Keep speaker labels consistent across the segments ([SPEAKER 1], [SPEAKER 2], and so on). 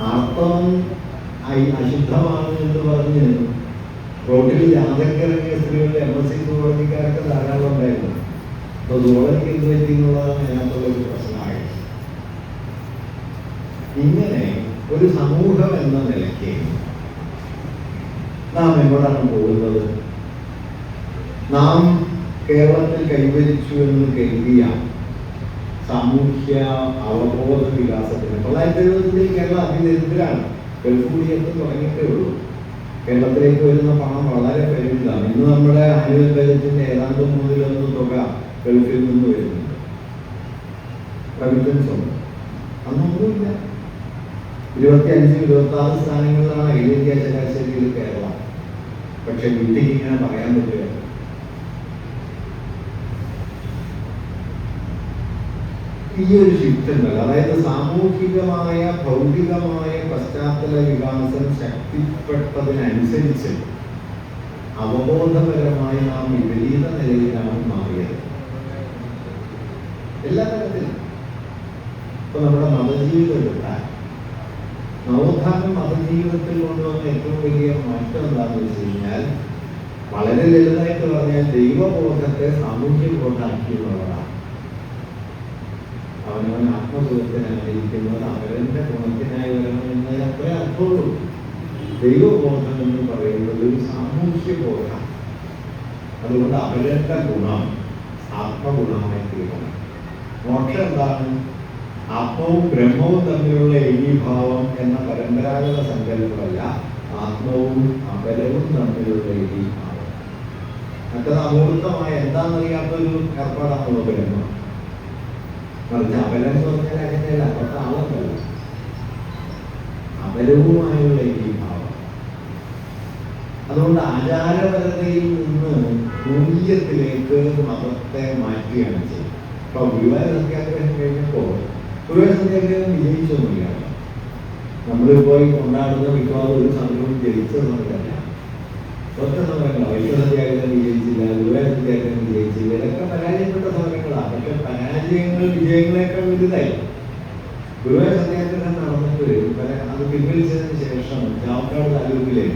[SPEAKER 1] ആർത്തവം അശുദ്ധമാണ് എന്ന് പറഞ്ഞ് റോഡിൽ ജാഥക്കിറങ്ങിയ സ്ത്രീകളുടെ MSc സുവോളജിക്കാരൊക്കെ ധാരാളം ഉണ്ടായിരുന്നു. അപ്പൊ സുവോളജിക്ക് എന്ത് പറ്റി എന്നുള്ളതാണ് അതിനകത്തുള്ളൊരു പ്രശ്നമായി. ഇങ്ങനെ ഒരു സമൂഹം എന്ന നിലയ്ക്ക് നാം എവിടാണ് പോകുന്നത്? നാം കേരളത്തിൽ കൈവരിച്ചു എന്ന് കരുതിയ സാമൂഹ്യ അവബോധ വികാസത്തിന് 1970 കേരളം അതിദരിദ്രമാണ്. ഗൾഫ് കുടിയേറ്റം തുടങ്ങിയിട്ടേ ഉള്ളൂ. കേരളത്തിലേക്ക് വരുന്ന പണം വളരെ പരിമിതമാണ്. ഇന്ന് നമ്മുടെ ആനുവൽ ബജറ്റിന്റെ ഏതാണ്ട് 1/3 തുക ഗൾഫിൽ നിന്ന് വരുന്നുണ്ട്. റെമിറ്റൻസ് ഉണ്ട്. അന്നൊന്നുമില്ല. 25-26 സ്ഥാനങ്ങളിലാണ് അഖിലേന്ത്യാ ശരാശരിയിൽ കേരളം. പക്ഷെ ഇന്ത്യക്ക് ഇങ്ങനെ പറയാൻ പറ്റുക? ഈ ഒരു ഷിഫ്റ്റ് ഉണ്ടല്ലോ, അതായത് സാമൂഹികമായ ഭൗതികമായ പശ്ചാത്തല വികാസം ശക്തിപ്പെട്ടതിനനുസരിച്ച് അവബോധപരമായി നാം വിപരീത നിലയിലാണ് മാറിയത് എല്ലാ തരത്തിലും. ഇപ്പൊ നമ്മുടെ മതജീവിതം എടുത്താൽ നവോത്ഥാനം മതജീവിതത്തിൽ കൊണ്ടുവന്ന ഏറ്റവും വലിയ മാറ്റം എന്താണെന്ന് വെച്ച് കഴിഞ്ഞാൽ, വളരെ ലളിതമായിട്ട് പറഞ്ഞാൽ ദൈവബോധത്തെ സാമൂഹ്യ ബോധമാക്കി എന്നുള്ളതാണ്. അവനവൻ ആത്മസുഖത്തിനായിരിക്കുന്നത് അവരന്റെ ഗുണത്തിനായി വരണം എന്നതിന് അത്രേ അർത്ഥമുള്ളൂ. ദൈവബോധം എന്ന് പറയുന്നത് ഒരു സാമൂഹ്യ ബോധമാണ്. അതുകൊണ്ട് അവരുടെ ഗുണം ആത്മഗുണമായി തീരണം. മോക്ഷം എന്താണ്? ആത്മവും ബ്രഹ്മവും തമ്മിലുള്ള ഏകീഭാവം എന്ന പരമ്പരാഗത സങ്കല്പമല്ല, ആത്മവും അപരവും തമ്മിലുള്ള ഏകീഭാവം. മറ്റത് അമൂർത്തമായ എന്താണെന്നറിയാത്തൊരു ഏർപ്പാടാണല്ലോ ബ്രഹ്മം. മറിച്ച് അപരം എന്ന് പറഞ്ഞാൽ അങ്ങനെയല്ല, അപ്പത്തെ ആളെന്നല്ല, അപരവുമായുള്ള ഏകീഭാവം. അതുകൊണ്ട് ആചാരപരതയിൽ നിന്ന് മൂല്യത്തിലേക്ക് മതത്തെ മാറ്റുകയാണ് ചെയ്യുന്നത്. അപ്പൊ ഗുരുവായൂർ സത്യാഗ്രഹം കഴിഞ്ഞപ്പോൾ ഗുരുവായൂർ സത്യാഗ്രഹം വിജയിച്ചൊന്നുമില്ല. നമ്മൾ പോയി കൊണ്ടാടുന്ന മിക്കവാറും ഒരു സമരവും ജയിച്ചതൊന്നുമില്ല. ഒറ്റ സമരങ്ങളാണ്. വൈക്കം സത്യാഗ്രഹം വിജയിച്ചില്ല, ഗുരുവായൂർ സത്യാഗ്രഹം വിജയിച്ചില്ല. ഇതൊക്കെ പരാജയപ്പെട്ട സമരങ്ങളാണ്. പക്ഷെ പരാജയങ്ങൾ വിജയങ്ങളെക്കാൾ വലുതായി. ഗുരുവായൂർ സത്യാഗ്രഹം നടന്നിട്ട് അത് പിൻവലിച്ചതിന് ശേഷം ചാവക്കാട് താലൂക്കിലെ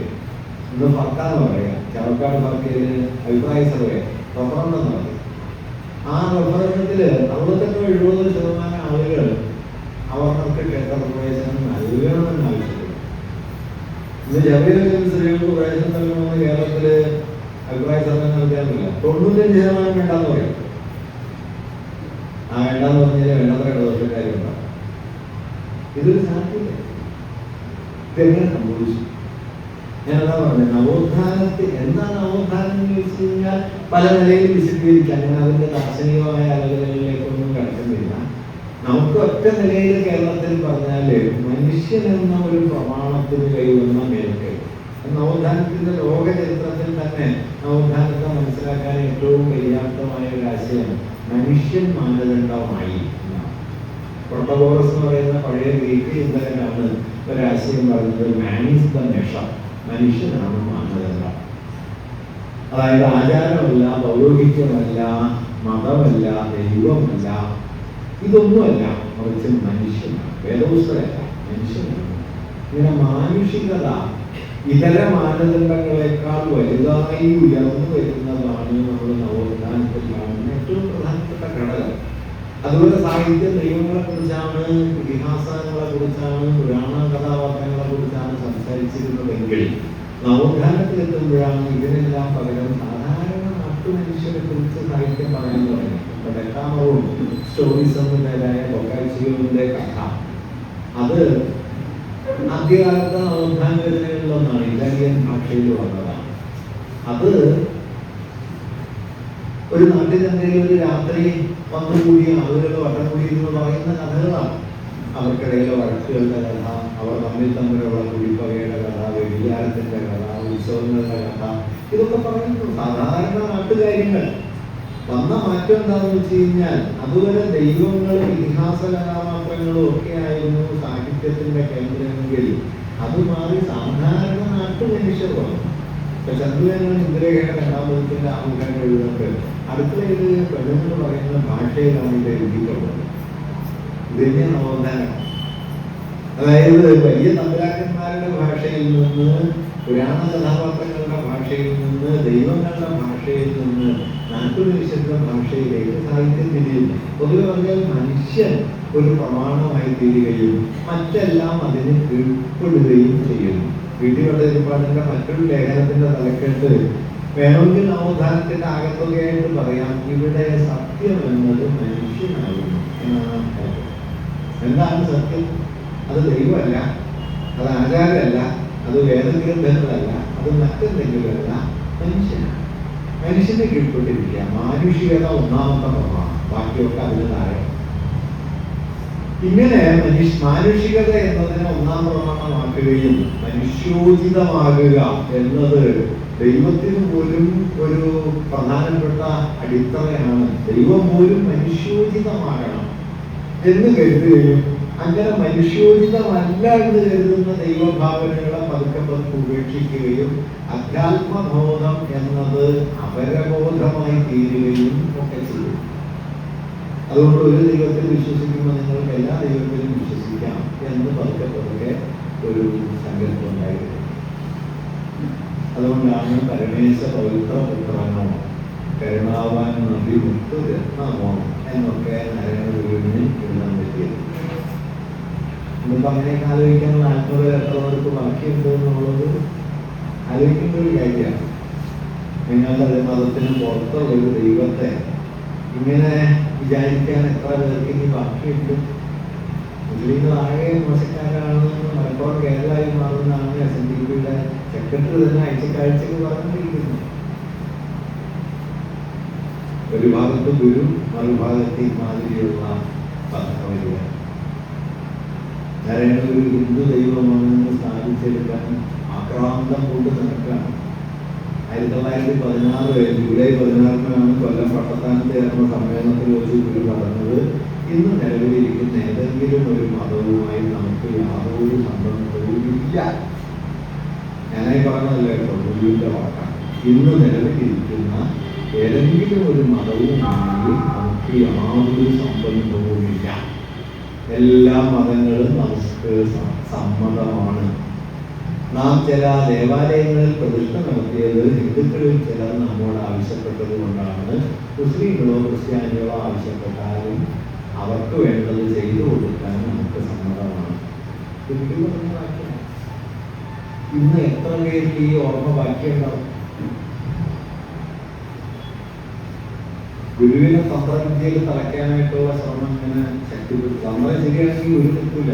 [SPEAKER 1] ഇന്ന് ഫർക്കാന്ന് പറയാം, ചാവക്കാട് ഫർക്കയില് അഭിപ്രായ സർവേ റഫറൻഡം നടത്തി. ആ റഫറൻഡത്തില് 68-70% ആളുകൾ അവർക്ക് ക്ഷേത്രപ്രവേശനം നൽകണമെന്ന് ആവശ്യപ്പെട്ടു. ഇന്ന് ജബിലും സ്ത്രീകൾക്ക് പ്രവേശനം നൽകണമെന്ന് കേരളത്തില് അഭിപ്രായ സർവേ നൽകാറില്ല. 95% വേണ്ടെന്ന് പറയും. ആ വേണ്ടെന്ന് പറഞ്ഞാൽ വേണ്ടത്ര ഇടദോഷക്കാരുണ്ടാവും. ഇതൊരു സാധ്യത. ഇതെങ്ങനെ സംഭവിച്ചു? ഞാനതാ പറഞ്ഞത്, നവോത്ഥാനത്തിൽ എന്താണ് നവോത്ഥാനം എന്ന് ചോദിച്ചു കഴിഞ്ഞാൽ പല നിലയിൽ വിശദീകരിക്കാം. ഞാൻ അതിന്റെ ദാർശനികമായ ആലോചനകളിലേക്കൊന്നും കടക്കുന്നില്ല. നമുക്ക് ഒറ്റ നിലയിൽ കേരളത്തിൽ പറഞ്ഞാല് മനുഷ്യൻ എന്ന ഒരു പ്രമാണത്തിന് കൈവന്ന മേൽക്കൈ. നവോത്ഥാനത്തിന്റെ ലോക ചരിത്രത്തിൽ തന്നെ നവോത്ഥാനത്തെ മനസ്സിലാക്കാൻ ഏറ്റവും പര്യാപ്തമായ ഒരു ആശയം മനുഷ്യൻ മാനദണ്ഡമായി. പ്രോട്ടഗോറസ് എന്ന് പറയുന്ന പഴയ ഗ്രീക്ക് ചിന്തകനാണ് ഒരാശയം പറഞ്ഞത്, മാൻ ഈസ് ദ മെഷർ, മനുഷ്യനാണ് മാനദണ്ഡം. അതായത് ആചാരമല്ല, പൗരോഹിത്യമല്ല, മതമല്ല, ദൈവമല്ല, ഇതൊന്നുമല്ല, മറിച്ച് മനുഷ്യനാണ്. വേദപുസ്തകമല്ല, മനുഷ്യനാണ്. ഇങ്ങനെ മാനുഷികത ഇതര മാനദണ്ഡങ്ങളെക്കാൾ വലുതായി ഉയർന്നു വരുന്നതാണ് നമ്മൾ നവോത്ഥാനത്തിൽ കാണുന്ന ഏറ്റവും പ്രധാനപ്പെട്ട ഘടകം. അതുപോലെ സാഹിത്യ ദൈവങ്ങളെ കുറിച്ചാണ്, ഇതിഹാസങ്ങളെ കുറിച്ചാണ്, പുരാണ കഥാപാത്രങ്ങളെ കുറിച്ചാണ് സംസാരിച്ചിരുന്നതെങ്കിൽ നവോത്ഥാനത്തിലെത്തുമ്പോഴാണ് ഇതിനെല്ലാം പകരം സാധാരണ നാട്ടുമനുഷ്യരെ കുറിച്ച് സാഹിത്യം പറയാൻ തുടങ്ങി. ഇപ്പൊ ഡെക്കാമറും സ്റ്റോറീസ് എന്ന പേരായ ബൊക്കാച്ചിയോന്റെ കഥ, അത് ആദ്യകാലത്ത് നവോത്ഥാന രചനകളിലൊന്നാണ്. ഇറ്റാലിയൻ ഭാഷയിൽ വന്നതാണ്. അത് ഒരു നാട്ടുചന്തയിൽ ഒരു രാത്രി വന്നുകൂടിയ ആളുകൾ വട്ടം കൂടി എന്ന് പറയുന്ന കഥകളാണ്. അവർക്കിടയിലെ വഴക്കുകളുടെ കഥ, അവർ തമ്മിലുള്ള കുടിപ്പകയുടെ കഥ, വ്യഭിചാരത്തിന്റെ കഥ, ഉത്സവങ്ങളുടെ കഥ, ഇതൊക്കെ പറയുന്നു. സാധാരണ നാട്ടുകാര്യങ്ങൾ. വന്ന മാറ്റം എന്താണെന്ന് വെച്ച് കഴിഞ്ഞാൽ, അതുവരെ ദൈവങ്ങളും ഇതിഹാസ കഥാപാത്രങ്ങളും ഒക്കെ ആയിരുന്നു സാഹിത്യത്തിന്റെ കേന്ദ്രമെങ്കിൽ അത് മാറി സാധാരണ നാട്ടുമനുഷ്യർ വന്നു. ഇപ്പൊ ചന്ദ്രനും ഇന്ദിരയുടെ രണ്ടാമത്തിന്റെ ആമുഖങ്ങൾ എഴുതുന്നത് അടുക്കളയിൽ പെണ്ണുങ്ങൾ പറയുന്ന ഭാഷയിലാണ് ഇത് എഴുതിയിട്ടുള്ളത്. ഇത് തന്നെയാണ് നവോത്ഥാനം. അതായത് വലിയ തമ്പുരാക്കന്മാരുടെ ഭാഷയിൽ നിന്ന്, പുരാണ കഥാപാത്രങ്ങളുടെ ഭാഷയിൽ നിന്ന്, ദൈവങ്ങളുടെ ഭാഷയിൽ നിന്ന് നാട്ടുമനുഷ്യരുടെ ഭാഷയിലേക്ക് സാഹിത്യം തിരിയുന്നു. പൊതുവെ പറഞ്ഞാൽ മനുഷ്യൻ ഒരു പ്രമാണമായി തീരുകയും മറ്റെല്ലാം അതിന് കീഴ്പ്പെടുകയും ചെയ്യുന്നു. വീട്ടിലുള്ള ഏർപ്പാടിന്റെ മറ്റൊരു ലേഖനത്തിന്റെ തലക്കെട്ട് വേണമെങ്കിൽ നവോത്ഥാനത്തിന്റെ ആകത്തുകയായിട്ട് പറയാം, ഇവിടെ സത്യം എന്നത് മനുഷ്യനാകുന്നു എന്നാണ്. എന്താണ് സത്യം? അത് ദൈവമല്ല, അത് ആചാരമല്ല, അത് വേദഗ്രന്ഥങ്ങളല്ല, അത് മറ്റെന്തെങ്കിലുമല്ല, മനുഷ്യനാണ്. മനുഷ്യനെ കീഴ്പ്പെട്ടിരിക്കുക. മാനുഷികത ഒന്നാമത്തെ പ്രമാണം, ബാക്കിയൊക്കെ അതിന് താഴെ. ഇങ്ങനെ മാനുഷികത എന്നതിനെ ഒന്നാം പ്രമാണമാക്കുകയും മനുഷ്യോചിതമാകുക എന്നത് ദൈവത്തിന് പോലും ഒരു പ്രധാനപ്പെട്ട അടിത്തറയാണ്. ദൈവം പോലും മനുഷ്യോചിതമാകണം എന്ന് കരുതുകയും അങ്ങനെ മനുഷ്യോചിതമല്ല എന്ന് കരുതുന്ന ദൈവഭാവനകളെ പതുക്കെ ഉപേക്ഷിക്കുകയും അധ്യാത്മബോധം എന്നത് അപരബോധമായി തീരുകയും ഒക്കെ ചെയ്യും. അതുകൊണ്ട് ഒരു ദൈവത്തിൽ വിശ്വസിക്കുമ്പോൾ നിങ്ങൾക്ക് എല്ലാ ദൈവത്തിലും വിശ്വസിക്കാം എന്ന് പതുക്കെ ഒരു സങ്കല്പം ഉണ്ടായിരുന്നു. അതുകൊണ്ടാണ് പരമേശ പവിത്ര പുത്രനോ കരുണാവാൻ നദി മുത്ത് രത്നമോ എന്നൊക്കെ നാരായണ ഗുരുവിന് എഴുതാൻ പറ്റിയത്. ഇന്നിപ്പോൾ അങ്ങനെയൊക്കെ ആലോചിക്കാനുള്ള ആത്മീയത എത്രവർക്ക് ബാക്കിയുണ്ട് എന്നുള്ളത് ആലോചിക്കേണ്ട ഒരു കാര്യമാണ്. നിങ്ങളുടെ മതത്തിന് പുറത്തുള്ള ഒരു ദൈവത്തെ ഇങ്ങനെ വിചാരിക്കാൻ എത്ര പേർക്ക് ഇനി ബാക്കിയുണ്ട്? മുസ്ലിങ്ങൾ ആകെ മോശക്കാരാണെന്ന് മലപ്പുറം കേരളമായി മാറുന്നതാണ് SNDPയുടെ സെക്രട്ടറി തന്നെ ആഴ്ചക്കാഴ്ചക്ക് പറഞ്ഞിരിക്കുന്നത്. ഒരു ഭാഗത്ത് ഗുരു, മറുഭാഗത്ത് ഇമാതിരിയുള്ള പദ്ധതി. നാരായണ ഒരു ഹിന്ദു ദൈവമാണെന്ന് സ്ഥാപിച്ചെടുക്കാൻ ആക്രാന്തം കൊണ്ട് നടക്കുകയാണ്. 1916 ജൂലൈ 16 കൊല്ലം പട്ടത്താനത്ത് ചേർന്ന സമ്മേളനത്തിൽ വെച്ച് ഗുരു പറഞ്ഞത്, ഇന്ന് നിലവിലിരിക്കുന്ന ഏതെങ്കിലും ഒരു മതവുമായി നമുക്ക് യാതൊരു സംബന്ധവുമില്ല. ഞാനായി പറഞ്ഞതല്ല കേട്ടോ, ഗുരുവിന്റെ വാക്കാണ്. ഇന്ന് നിലവിലിരിക്കുന്ന ഏതെങ്കിലും ഒരു മതവുമായി നമുക്ക് യാതൊരു സംബന്ധവുമില്ല. എല്ലാ മതങ്ങളും നമുക്ക് സമ്മതമാണ്. നാം ചില ദേവാലയങ്ങളിൽ പ്രതിഷ്ഠ നടത്തിയത് ഹിന്ദുക്കളിൽ ചിലർ നമ്മോട് ആവശ്യപ്പെട്ടത് കൊണ്ടാണ്. മുസ്ലിങ്ങളോ ക്രിസ്ത്യാനികളോ ആവശ്യപ്പെട്ടാലും അവർക്ക് വേണ്ടത് ചെയ്തു കൊടുക്കാൻ നമുക്ക് സമ്മതമാണ്. ഇന്ന് എത്ര പേർക്ക് ഈ ഓർമ്മ ബാക്കിയുണ്ടാവും? ഗുരുവിനെ തന്ത്രവിദ്യയിൽ തളയ്ക്കാനായിട്ടുള്ള ശ്രമം ഇങ്ങനെ ശക്തിപ്പെടുത്തും. തന്ത്രം ശരിയാണെങ്കിൽ ഗുരു നിൽക്കൂല.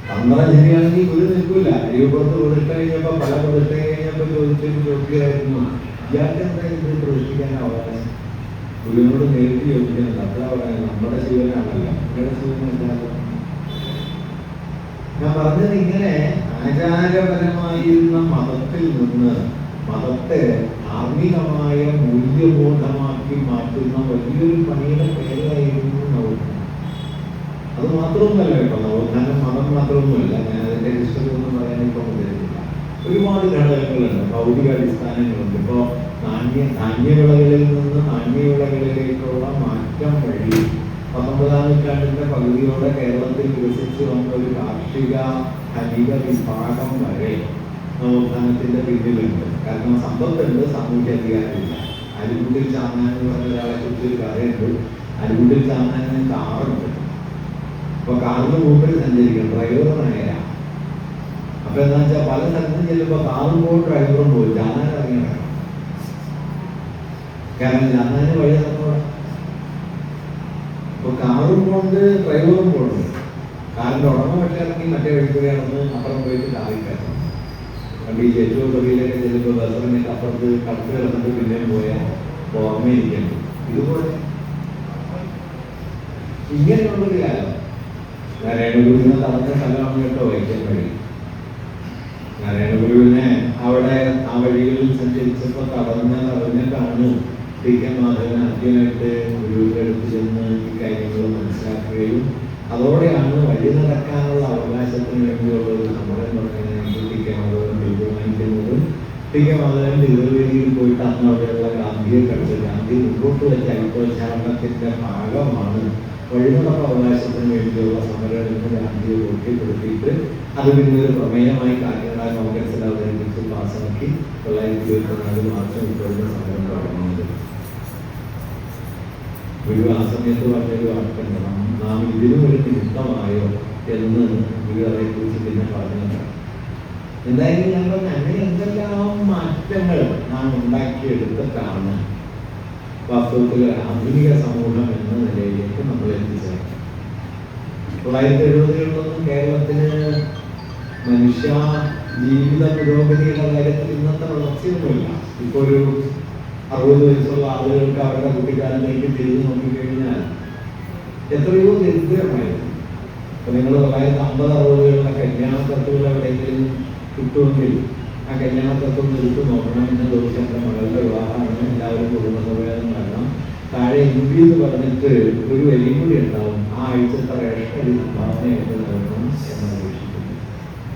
[SPEAKER 1] തന്ത്രം ശരിയാണെങ്കിൽ ഗുരു നിൽക്കൂല. അരിയപ്പുറത്ത് പ്രതിഷ്ഠ കഴിഞ്ഞപ്പോ പല പ്രതിഷ്ഠ കഴിഞ്ഞപ്പോ ചോദിക്കുകയായിരുന്നു, ഇയാൾക്ക് എന്താ ഇത് പ്രതിഷ്ഠിക്കാൻ അവകാശം? ഗുരുവിനോട് നേരിട്ട് ചോദിക്കുന്നില്ല. അപ്പോഴാ പറയാം, നമ്മുടെ ശിവനാണല്ലോ, നിങ്ങളുടെ ശിവനല്ലാതെ. ഞാൻ പറഞ്ഞത് ഇങ്ങനെ ആചാരപരമായിരുന്ന മതത്തിൽ നിന്ന് മതത്തെ ധാർമ്മികമായ മൂല്യബോധമാക്കി മാറ്റുന്ന വലിയൊരു പണിയുടെ പേരായിരുന്നു നവോത്ഥാനം. അത് മാത്രമൊന്നുമല്ല കേട്ടോ, നവോത്ഥാനം മതം മാത്രമൊന്നുമല്ല. ഞാൻ അതിന്റെ ഹിസ്റ്ററി ഒന്നും പറയാൻ ഇപ്പം ഉദ്ദേശിച്ചില്ല. ഒരുപാട് ഘടകങ്ങളുണ്ട്, ഭൗതിക അടിസ്ഥാനങ്ങളുണ്ട്. ഇപ്പോൾ ധാന്യവിളകളിൽ നിന്ന് നാണ്യവിളകളിലേക്കുള്ള മാറ്റം വഴി 19ാം നൂറ്റാണ്ടിന്റെ പകുതിയോടെ കേരളത്തിൽ വികസിച്ചു വന്ന ഒരു കാർഷിക ഖനിക വിഭാഗം വരെ നവോത്ഥാനത്തിന്റെ പിന്നിലുണ്ട്. കാരണം സമ്പത്തുണ്ട്, സാമൂഹ്യ അധികാരമില്ല. അരികുണ്ടിൽ ചാന്നാൻ എന്ന് പറഞ്ഞ ഒരാളെ കുറിച്ചൊരു കഥയുണ്ട്. അരികുണ്ടിൽ ചാന്നാൻ കാറുണ്ട്. അപ്പൊ കാറിന് മുമ്പിൽ സഞ്ചരിക്കണം, ഡ്രൈവർ നേര. അപ്പൊ എന്താ വെച്ചാൽ പല സ്ഥലത്തും ചെല്ലുമ്പോ കാറും പോകും ഡ്രൈവറും പോകും, ചാന്നാൻ ഇറങ്ങി നടക്കണം. കാരണം ചാന്നാന് വഴി നടന്നോളാം. അപ്പൊ കാറും കൊണ്ട് ഡ്രൈവറും പോകുന്നുണ്ട്. കാറിന്റെ ഉടമ പക്ഷേ ഇറങ്ങി മറ്റേ വഴിക്കൂടെ നടന്ന് അപ്പുറം പോയിട്ട് കാറിൽ കയറണം. കണ്ട് ഈ ഏറ്റവും തൊടിയിലൊക്കെ ചെല്ലുമ്പോൾ ബസ്സിറങ്ങിയിട്ട് അപ്പുറത്ത് കടത്ത് കിടന്നിട്ട് പിന്നെയും പോയാൽ ഓർമ്മയിരിക്കണം. ഇതുപോലെ ഇങ്ങനെയുള്ളൊരു കാലം നാരായണഗുരുവിനെ തടഞ്ഞ സ്ഥലമാണ് കേട്ടോ വൈക്കം വഴി. നാരായണഗുരുവിനെ അവിടെ ആ വഴികളിൽ സഞ്ചരിച്ചപ്പോൾ തടഞ്ഞിട്ടാണ് ടി.കെ. മാധവൻ ആദ്യമായിട്ട് ഗുരുവിന്റെ അടുത്ത് ചെന്ന് ഈ കാര്യങ്ങൾ മനസ്സിലാക്കുകയും അതോടെയാണ് വഴി നടക്കാനുള്ള അവകാശത്തിന് വേണ്ടിയുള്ള ഒരു സമരം തുടങ്ങുന്നത്. ടി.കെ. മാധവൻ തീരുമാനിക്കുന്നത് മാധവൻ തിരുവേദിയിൽ പോയിട്ട് അന്ന് അവിടെയുള്ള ഗാന്ധിയെ കണ്ടത്. ഗാന്ധി മുമ്പോട്ട് വെച്ച അല്പോച്ചാരണത്തിന്റെ ഭാഗമാണ് വഴിനടപ്പ് അവകാശത്തിന് വേണ്ടിയുള്ള സമരം എന്ന് ഗാന്ധിയെ ബോധ്യപ്പെടുത്തിയിട്ട് അത് പിന്നെ ഒരു പ്രമേയമായി കാക്കിനാട കോൺഗ്രസിൽ അവതരിപ്പിച്ച് പാസ്സാക്കി 1924 മാർച്ച് 30 സമരം തുടങ്ങുന്നത്. ഒരു ആ സമയത്ത് പറഞ്ഞൊരു വാക്കുണ്ട്, നാം ഇതിനും ഒരു നിമിത്തമായോ എന്ന് ഗുരു അതേക്കുറിച്ച് പിന്നെ പറഞ്ഞിട്ടുണ്ട്. എന്തായാലും ഞാൻ പറഞ്ഞ അങ്ങനെ എന്തെല്ലാം മാറ്റങ്ങൾ നാം ഉണ്ടാക്കിയെടുത്തിട്ടാണ് വാസ്തവത്തിൽ ആധുനിക സമൂഹം എന്ന നിലയിലേക്ക് നമ്മൾ എത്തിച്ചേർന്നത്. 1970-കളിലൊന്നും കേരളത്തിന് മനുഷ്യ ജീവിത പുരോഗതിയുടെ കാര്യത്തിൽ ഇന്നത്തെ വളർച്ചയൊന്നുമില്ല. ഇപ്പോൾ ഒരു 60 വയസ്സുള്ള ആളുകൾക്ക് അവരുടെ കുട്ടിക്കാലത്തേക്ക് തിരിഞ്ഞു നോക്കിക്കഴിഞ്ഞാൽ എത്രയോ ദരിദ്രമായിരുന്നു. അപ്പൊ നിങ്ങൾ 1950-60കളിലെ കല്യാണ തത്വങ്ങൾ എവിടെയെങ്കിലും കിട്ടുമെങ്കിൽ ആ കല്യാണ തത്വം എടുത്ത് നോക്കണം. ഇന്ന ദിവസം എൻ്റെ മകളുടെ വിവാഹമാണ്, എല്ലാവരും കുടുംബസമേതം വരണം, താഴെ MP എന്ന് പറഞ്ഞിട്ട് ഒരു വരിയും കൂടി ഉണ്ടാവും, ആ ആഴ്ചത്തെ റേഷൻ അരി സംഭാവനയായിട്ട് നൽകണം എന്ന് അപേക്ഷിക്കുന്നു.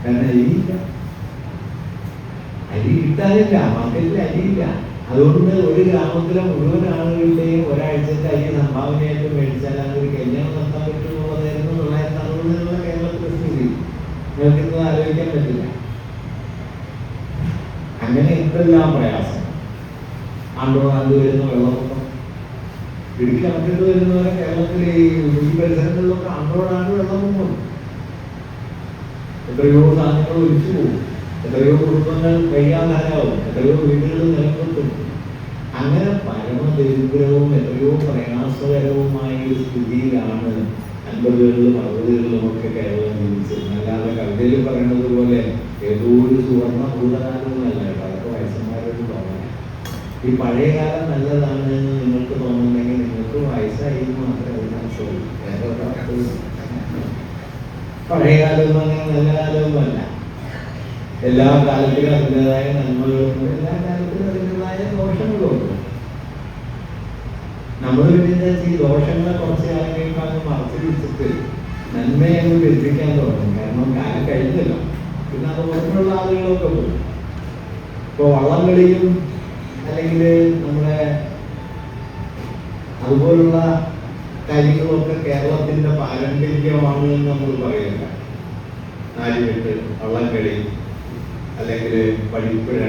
[SPEAKER 1] കാരണം അരി കിട്ടാനില്ല, മാർക്കറ്റിൽ അരിയില്ല. അതുകൊണ്ട് ഒരു ഗ്രാമത്തിലെ മുഴുവൻ ആളുകളുടെയും ഒരാഴ്ചത്തെ അരി സംഭാവനയായിട്ട് മേടിച്ചാൽ അതൊരു കല്യാണം നടത്താൻ പറ്റുമെന്നുള്ളതായിരുന്നു 1960-കളിലുള്ള കേരളത്തിലെ സ്ഥിതി. നിങ്ങൾക്കിത് ആലോചിക്കാൻ പറ്റില്ല. അങ്ങനെ എന്തെല്ലാം പ്രയാസം. ആണ്ടോടാണ്ട് വരുന്ന വെള്ളപ്പൊക്കം, ഇടുക്കി അണക്കെട്ട് വരുന്നവരെ കേരളത്തിലെ ഈ പരിസരങ്ങളിലൊക്കെ ആണ്ടോടാണ്ട് വെള്ളപ്പൊക്കം. എത്രയോ സാധനങ്ങൾ ഒലിച്ചു പോകും, എത്രയോ കുടുംബങ്ങൾ കഴിയാതാരാവും, എത്രയോ വീടുകൾ നിലനിർത്തും. അങ്ങനെ പരമദരിദ്രവും എത്രയോ പ്രയാസകരവുമായ ഒരു സ്ഥിതിയിലാണ് 50-കളിലും 60-കളിലും ഒക്കെ കേരളം ജീവിച്ചത്. അല്ലാതെ കവിതയിൽ പറയുന്നത് പോലെ ഏതോ ഒരു സുവർണ ഭൂതകാലമൊന്നുമല്ല. അതൊക്കെ വയസ്സന്മാരോട് തോന്നണം. ഈ പഴയകാലം നല്ലതാണ് എന്ന് നിങ്ങൾക്ക് തോന്നുന്നുണ്ടെങ്കിൽ നിങ്ങൾക്ക് വയസ്സായി മാത്രമേ അതിനർത്ഥമുള്ളൂ. പഴയകാലം എന്ന് പറഞ്ഞാൽ നല്ല കാലമൊന്നുമല്ല. എല്ലാ കാലത്തിലും അതിൻ്റെതായ നന്മകളുണ്ട്, എല്ലാ കാലത്തിലും അതിൻ്റെതായ ദോഷങ്ങളുണ്ട്. നമ്മൾ പിന്നെ ഈ ദോഷങ്ങളെ കുറച്ച് കാലം കഴിയുമ്പോൾ മറച്ചു പിടിച്ചിട്ട് നന്മയെ അങ്ങോട്ട് എത്തിക്കാൻ തുടങ്ങും. കാരണം കാലം കഴിഞ്ഞല്ലോ. പിന്നെ അത് പുറത്തുള്ള ആളുകളൊക്കെ പോയി. ഇപ്പോൾ വള്ളംകളിയും അല്ലെങ്കിൽ നമ്മുടെ അതുപോലുള്ള കാര്യങ്ങളൊക്കെ കേരളത്തിന്റെ പാരമ്പര്യമാണ് എന്ന് നമ്മൾ പറയില്ല. നാലുകെട്ട്, വള്ളംകളി, അല്ലെങ്കിൽ പടിപ്പുഴ,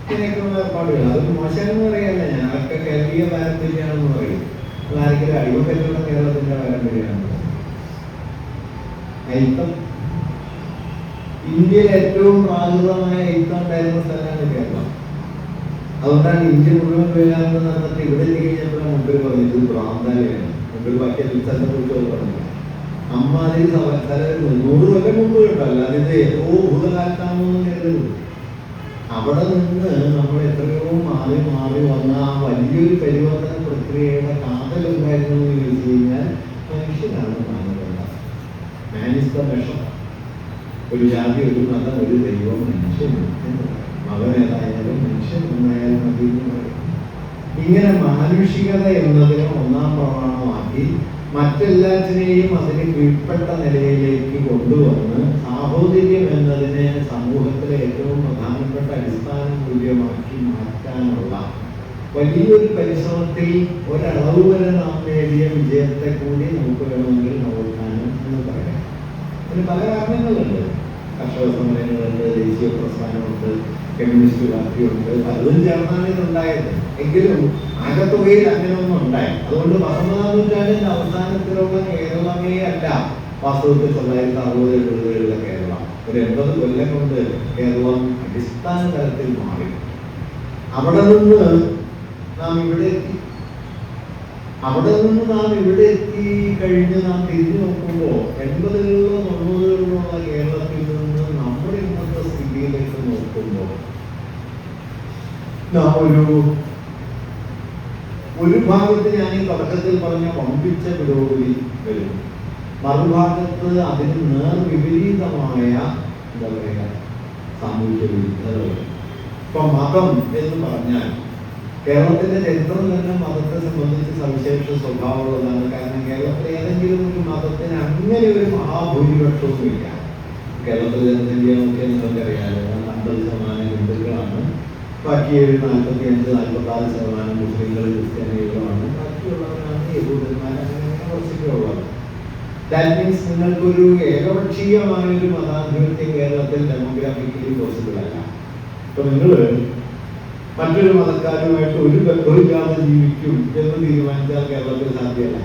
[SPEAKER 1] ഇങ്ങനെയൊക്കെയുള്ള ഏർപ്പാടുകൾ. അതൊക്കെ മോശമെന്ന് പറയല്ല ഞാൻ, അതൊക്കെ കേരളീയ പാരമ്പര്യമാണെന്ന് പറയും. അതാരെങ്കിലും അടിമപ്പറ്റുന്ന കേരളത്തിന്റെ പാരമ്പര്യമാണ്. അയിത്തം, ഇന്ത്യയിൽ ഏറ്റവും പ്രാകൃതമായ അയിത്തം ഉണ്ടായിരുന്ന സ്ഥലമാണ് കേരളം. അതുകൊണ്ടാണ് ഇന്ത്യ മുഴുവൻ വേഗാനന്ദ നടന്നിട്ട് ഇവിടെ കഴിഞ്ഞപ്പോഴാണ് മുമ്പിൽ പറഞ്ഞത് ഭ്രാന്താലയാണ്. മുമ്പിൽ ബാക്കി സ്ഥലത്തെ കുറിച്ച് പറഞ്ഞില്ല. അമ്മാതിരി സ്ഥലം 100 കൊല്ലം മുമ്പ് ഉണ്ടല്ലോ, അതിന്റെ ഏതോ ഭൂതകാലത്താണെന്ന് കരുതുന്നു. അവിടെ നിന്ന് നമ്മൾ എത്രയോ മാറി മാറി വന്ന ആ വലിയൊരു പരിവർത്തന പ്രക്രിയയുടെ കാതലുണ്ടായിരുന്നു എന്ന് ചോദിച്ചു കഴിഞ്ഞാൽ മനുഷ്യനാണ് മാനദണ്ഡം. മാനിസ്തമേഷം, ഒരു ജാതി, ഒരു മതം, ഒരു ദൈവം, മനുഷ്യൻ മകനേതായാലും മനുഷ്യൻ എന്നായാലും മതി എന്ന് പറയും. ഇങ്ങനെ മാനുഷികത എന്നതിനെ ഒന്നാം പ്രമാണമാക്കി മറ്റെല്ലാറ്റിനെയും അതിന് കീഴ്പ്പെട്ട നിലയിലേക്ക് കൊണ്ടുവന്ന് സാഹോദര്യം എന്നതിനെ സമൂഹത്തിലെ ഏറ്റവും പ്രധാനപ്പെട്ട അടിസ്ഥാന മൂല്യമാക്കി മാറ്റാനുള്ള വലിയൊരു പരിശ്രമത്തിൽ ഒരളവ് വരെ നാം നേടിയ വിജയത്തെ കൂടി നമുക്ക് വേണമെങ്കിൽ നവോത്ഥാനം എന്ന് പറയാം. അതിന് പല കാരണങ്ങളുണ്ട്. കർഷക സമരങ്ങളുണ്ട്, ദേശീയ പ്രസ്ഥാനമുണ്ട്, കമ്മ്യൂണിസ്റ്റ് പാർട്ടിയുണ്ട്, പലതും ചേർന്നാണ് ഇതുണ്ടായത്. എങ്കിലും ആകത്തുകയിൽ അങ്ങനെയൊന്നും ഉണ്ടായി. അതുകൊണ്ട് 19-ാം നൂറ്റാണ്ടിന്റെ അവസാനത്തിലുള്ള കേരളമേ അല്ല വാസ്തവത്തിൽ 1960-70-കളിലെ കേരളം. ഒരു 80 കൊല്ലം കൊണ്ട് കേരളം അടിസ്ഥാന തലത്തിൽ മാറി. അവിടെ നിന്ന് നാം ഇവിടെ എത്തി. അവിടെ നിന്ന് നാം ഇവിടെ എത്തി കഴിഞ്ഞ് നാം തിരിഞ്ഞു നോക്കുമ്പോൾ 80-കളിലോ 90-കളിലോ ഉള്ള കേരളത്തിൽ നിന്ന് നമ്മുടെ ഇന്നത്തെ സ്ഥിതിയിലേക്ക് നോക്കുമ്പോൾ നാം ഒരു ഭാഗത്ത് ഞാൻ ഈ തുടക്കത്തിൽ പറഞ്ഞ പമ്പിച്ച പുരോഗതി വരും, മറുഭാഗത്ത് അതിന് നേർവിപരീതമായ എന്താ പറയുക സാമൂഹ്യ വിരുദ്ധത വരും. ഇപ്പൊ മതം എന്ന് പറഞ്ഞാൽ കേരളത്തിന്റെ ചരിത്രം തന്നെ മതത്തെ സംബന്ധിച്ച് സവിശേഷ സ്വഭാവമുള്ളതാണ്. കാരണം കേരളത്തിലെ ഏതെങ്കിലും ഒരു മതത്തിന് അങ്ങനെ ഒരു മഹാഭൂരിപക്ഷവുമില്ല. കേരളത്തിൽ ജനസംഖ്യ നോക്കിയാൽ നിങ്ങൾക്കറിയാലോ, 50% ഹിന്ദുക്കളാണ്, ബാക്കി 45-46% മുസ്ലിങ്ങൾ, ക്രിസ്ത്യാനികളുമാണ്. ബാക്കിയുള്ളവരാണ് യഹൂദന്മാർ. അങ്ങനെ കുറച്ചൊക്കെ ഉള്ളത്. ദാറ്റ് മീൻസ് നിങ്ങൾക്കൊരു ഏകപക്ഷീയമായൊരു മതാധിപത്യം കേരളത്തിൽ ഡെമോഗ്രാഫിക്കലി പോസിബിൾ അല്ല. ഇപ്പൊ നിങ്ങൾ മറ്റൊരു മതക്കാരുമായിട്ട് ഒരു ബന്ധമില്ലാതെ ജീവിക്കും എന്ന് തീരുമാനിച്ചാൽ കേരളത്തിൽ സാധ്യമല്ല.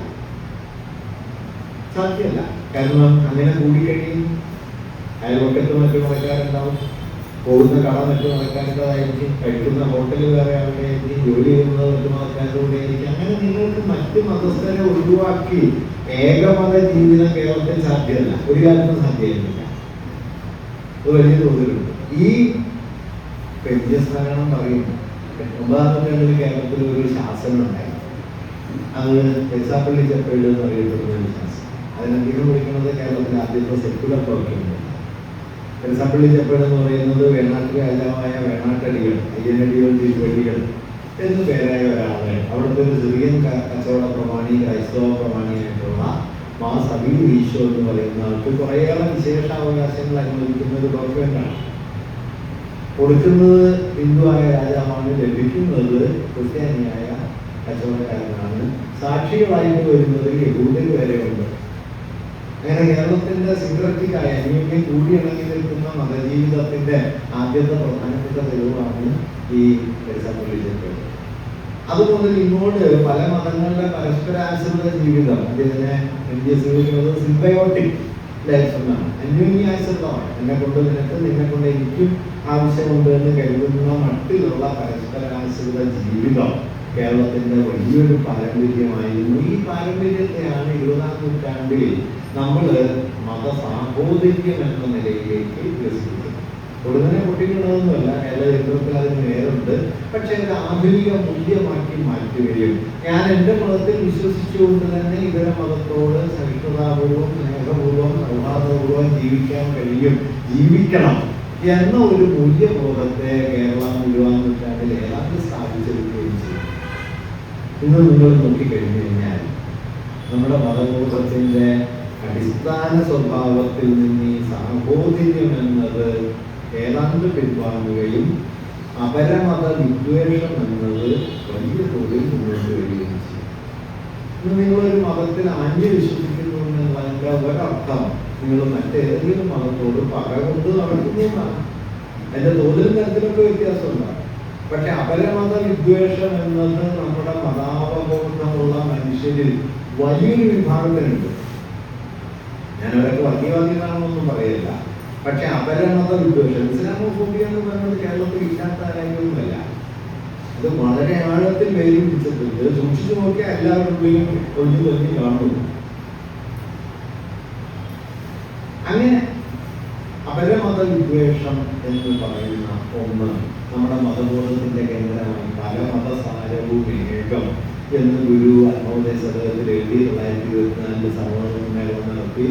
[SPEAKER 1] കാരണം അങ്ങനെ കൂടിക്കഴിയും. അയൽവക്കത്ത് മറ്റു മതക്കാരുണ്ടാവും, പോകുന്ന കട മറ്റു മതക്കാരുടേതായിരിക്കും, കഴിക്കുന്ന ഹോട്ടൽ വേറെ ആളുടെയായിരിക്കും, ജോലി ചെയ്യുന്നത് മറ്റു മതക്കാരുടെ ആയിരിക്കും. അങ്ങനെ നിങ്ങൾക്ക് മറ്റു മതസ്ഥരെ ഒഴിവാക്കി ഏകമത ജീവിതം കേരളത്തിൽ സാധ്യമല്ല, ഒരു കാലത്തും സാധ്യമല്ല. അത് വലിയ തോതിലുണ്ട്. ഈ വ്യത്യസ്തരണം പറയുന്നു. 9ാം നൂറ്റാണ്ടിൽ കേരളത്തിൽ ഒരു ശാസനം ഉണ്ടായിരുന്നു. അത് എക്സാപ്പള്ളി ചെപ്പേട് എന്ന് അറിയപ്പെടുന്ന ഒരു ശാസനം. അതിനധികം വിളിക്കുന്നത് കേരളത്തിലെ ആദ്യത്തെ സെക്യുലർ ഡോക്യുമെന്റ്. എക്സാപ്പള്ളി ചെപ്പേട് എന്ന് പറയുന്നത് വേണാട്ട് രാജാവായ വേണാട്ടടികൾ, അയ്യനടികൾ, തിരുവടികൾ എന്ന് പേരായ ഒരാളെ അവിടുത്തെ ഒരു സിറിയൻ കച്ചവട പ്രമാണി, ക്രൈസ്തവ പ്രമാണിയായിട്ടുള്ള മാ സബീർ ഈശോ എന്ന് പറയുന്ന ആൾക്ക് കുറേയേറെ വിശേഷാവകാശങ്ങൾ അനുവദിക്കുന്ന ഒരു ഡോക്യുമെന്റാണ്. കൊടുക്കുന്നത് ഹിന്ദുവായ രാജാവാണ്, ലഭിക്കുന്നത് ക്രിസ്ത്യാനിയായ കച്ചവടക്കാരനാണ്. സാക്ഷികളായിട്ട് വരുന്നത് യഹൂദർ വരെയുണ്ട്. അങ്ങനെ കേരളത്തിന്റെ സിംക്രറ്റിക്കായ അന്യോന്യം കൂടിയിണങ്ങി നിൽക്കുന്ന മതജീവിതത്തിന്റെ ആദ്യത്തെ പ്രധാനപ്പെട്ട തെളിവാണ് ഈ എക്സാമ്പിൾ. അതുമുതൽ ഇങ്ങോട്ട് പല മതങ്ങളുടെ പരസ്പരാശ്രിത ജീവിതം, ഇതിനെ സിംബയോട്ടിക് ലൈഫ് എന്നാണ്. അന്യോന്യാശ്രിതമാണ്. എന്നെ കൊണ്ട് നിനക്ക്, നിന്നെ കൊണ്ട് എനിക്കും ആവശ്യമുണ്ട് എന്ന് കരുതുന്ന മട്ടിലുള്ള പരസ്പരാശ്രിത ജീവിതം കേരളത്തിന്റെ വലിയൊരു പാരമ്പര്യമായിരുന്നു. ഈ പാരമ്പര്യത്തെയാണ് 20ാം നൂറ്റാണ്ടിൽ നമ്മൾ മതസാഹോദര്യം എന്ന നിലയിലേക്ക് വികസിപ്പിച്ചത്. ഉടനെ കുട്ടികളൊന്നുമല്ല, കേരള ചരിത്രത്തിൽ അതിന് നേരുണ്ട്. പക്ഷെ ഒരു ആധുനിക മൂല്യമാക്കി മാറ്റുകയും ഞാൻ എൻ്റെ മതത്തിൽ വിശ്വസിച്ചുകൊണ്ട് തന്നെ ഇതര മതത്തോട് സഹിഷ്ണുതാപൂർവം, സ്നേഹപൂർവ്വം, സൗഹാർദ്ദപൂർവ്വം ജീവിക്കാൻ ജീവിക്കണം എന്ന ഒരു മൂല്യബോധത്തെ കേരളം 20ാം നൂറ്റാണ്ടിൽ ഏതാണ്ട് സ്ഥാപിച്ചെടുക്കുകയും ചെയ്തു. ഇന്ന് നിങ്ങൾ നോക്കിക്കഴിഞ്ഞു കഴിഞ്ഞാൽ നമ്മുടെ മതബോധത്തിൻ്റെ അടിസ്ഥാന സ്വഭാവത്തിൽ നിന്ന് ഈ സാഹോദര്യം എന്നത് ഏതാണ്ട് പിൻവാങ്ങുകയും അപരമത വിദ്വേഷം എന്നത് വലിയ തോതിൽ മുന്നോട്ട് വരികയും ചെയ്യും. ഇന്ന് നിങ്ങളൊരു മതത്തിൽ ആഞ്ഞു വിശ്വസിക്കുന്നു എന്നതിൻ്റെ ഒരർത്ഥം നിങ്ങൾ മറ്റേതെങ്കിലും മതത്തോട് പക കൊണ്ട് നടക്കുന്നതാണ്. അതിൻ്റെ തോതിലും തരത്തിലൊക്കെ വ്യത്യാസമുണ്ടാകും. പക്ഷെ അപരമത വിദ്വേഷം എന്നത് നമ്മുടെ മതാവബോധമുള്ള മനുഷ്യരിൽ വലിയൊരു വിഭാഗത്തിനുണ്ട്. ഞാനവരൊക്കെ വർഗീയവാദികളാണെന്നൊന്നും പറയില്ല. പക്ഷെ അപരമത വിദ്വേഷം, ഇസ്ലാമോഫോബിയ എന്ന് പറയുന്നത് കേരളത്തിൽ ഇല്ലാത്ത കാര്യമൊന്നുമല്ല. അത് വളരെ ആഴത്തിൽ വേരും പിടിച്ചിട്ടുണ്ട്. സൂക്ഷിച്ചു നോക്കിയാൽ എല്ലാവരുടെയും ഒഴിഞ്ഞു തന്നെ കാണുന്നു. അങ്ങനെ അപരമത വിദ്വേഷം എന്ന് പറയുന്ന ഒന്ന് നമ്മുടെ മതബോധത്തിന്റെ കേന്ദ്രമായി പല മതസാരവും ഏകം എന്ന് ഗുരു ആത്മോദയ സദത്തിൽ എഴുതി 1924 സമൂഹസമ്മേളനം നടത്തി.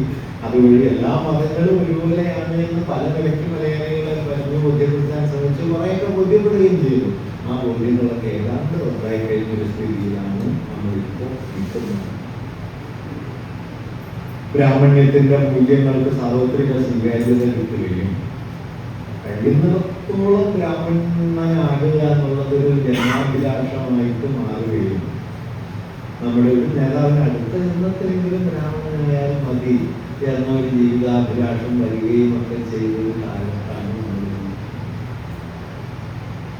[SPEAKER 1] അതുവഴി എല്ലാ മതങ്ങളും ഒരുപോലെയാണ് എന്ന് പല നിലയ്ക്ക് മലയാളികളെ പറഞ്ഞു ബോധ്യപ്പെടുത്താൻ ശ്രമിച്ചു. കുറേയൊക്കെ ബോധ്യപ്പെടുകയും ചെയ്തു. ആ ബോധ്യങ്ങളൊക്കെ ഏതാണ്ട് ഉണ്ടായി കഴിഞ്ഞൊരു സ്ഥിതിയിലാണ് നമ്മളിപ്പോൾ നിൽക്കുന്നത്. ബ്രാഹ്മണ്യത്തിന്റെ മൂല്യങ്ങൾക്ക് സാർവത്രിക സ്വീകാര്യത കിട്ടുകയും കഴിയുന്നിടത്തോളം ബ്രാഹ്മണനാകുക എന്നുള്ളതൊരു ജന്മാഭിലാഷമായിട്ട് മാറുകയും നമ്മുടെ ഒരു നേതാവിന് അടുത്ത ജന്മത്തിലെങ്കിലും ബ്രാഹ്മണനായാൽ മതി എന്നൊരു ജീവിതാഭിലാഷം വരികയും ഒക്കെ ചെയ്തൊരു കാലത്താണ്.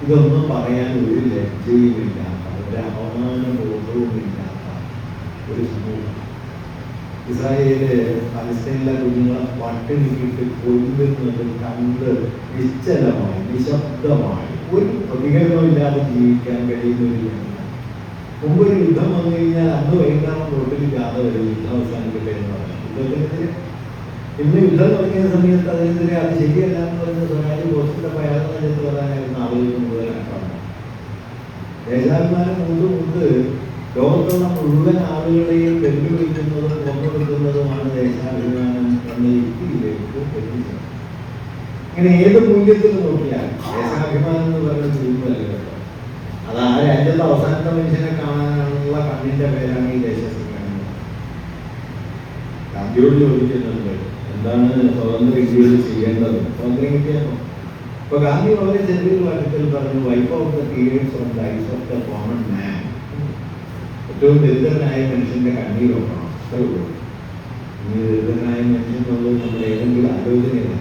[SPEAKER 1] ഇതൊന്നും പറയാൻ ഒരു ലജ്ജയുമില്ലാത്ത, ഒരു അപമാനബോധവുമില്ലാത്ത ഒരു സമൂഹം. ഇസ്രായേല് പലസ്തീനിലെ കുഞ്ഞുങ്ങളെ പട്ടിണിക്കിട്ട് കൊല്ലുന്നത് കണ്ട് നിശ്ചലമായി, നിശബ്ദമായി, ഒരു പ്രതികരണമില്ലാതെ ജീവിക്കാൻ കഴിയുന്ന ഒരു ജനത. മുമ്പ് ഒരു യുദ്ധം വന്നു കഴിഞ്ഞാൽ അന്ന് വൈകുന്നേരം റോട്ടിൽ ജാഥ വരും, യുദ്ധം അവസാനിക്കട്ടെ എന്ന് പറഞ്ഞു. യുദ്ധത്തിനെതിരെ ഇന്ന് യുദ്ധം തുടങ്ങിയ സമയത്ത് അതിനെതിരെ അത് ശരിയല്ല എന്ന് പറയുന്ന സ്വകാര്യ പോസ്റ്റിന്റെ പയാളെന്ന് ചെന്ന് പറയാനായിരുന്നു ആളുകൾക്ക് മുഴുവനായിട്ടാണ്. ദേശാഭിമാനം മുമ്പ് ലോകത്തുള്ള മുഴുവൻ ആളുകളെയും വെല്ലുവിളിക്കുന്നതും കൊണ്ടുകൊടുക്കുന്നതുമാണ് ദേശാഭിമാനം എന്ന യുക്തിയിലേക്ക് എത്തിച്ചത്. ഇങ്ങനെ ഏത് മൂല്യത്തിൽ നോക്കിയാൽ ദേശാഭിമാനം എന്ന് പറയുന്നത് ചുരുക്കമല്ല കേട്ടോ. അത് ആ രാജ്യത്തെ അവസാനത്തെ മനുഷ്യനെ കാണാനുള്ള കണ്ണിന്റെ പേരാണ് ഈ ദേശാഭിമാനം. ഗാന്ധിയോട് ചോദിക്കുന്നുണ്ട്, എന്താണ് സ്വതന്ത്ര ഇന്ത്യയിൽ ചെയ്യേണ്ടത്? സ്വാതന്ത്ര്യം കിട്ടിയപ്പോ ഇപ്പൊ ഗാന്ധി വളരെ ചെറിയൊരു വാക്യത്തിൽ പറഞ്ഞു, wipe off the tears of the ice of the common man. ഏറ്റവും ദരിദ്രനായ മനുഷ്യന്റെ കണ്ണീർ നോക്കണം, അത്രേ ഉള്ളൂ. ഇനി ദരിദ്രനായ മനുഷ്യൻ എന്നുള്ളത് നമ്മുടെ ഏതെങ്കിലും ആലോചനയല്ല.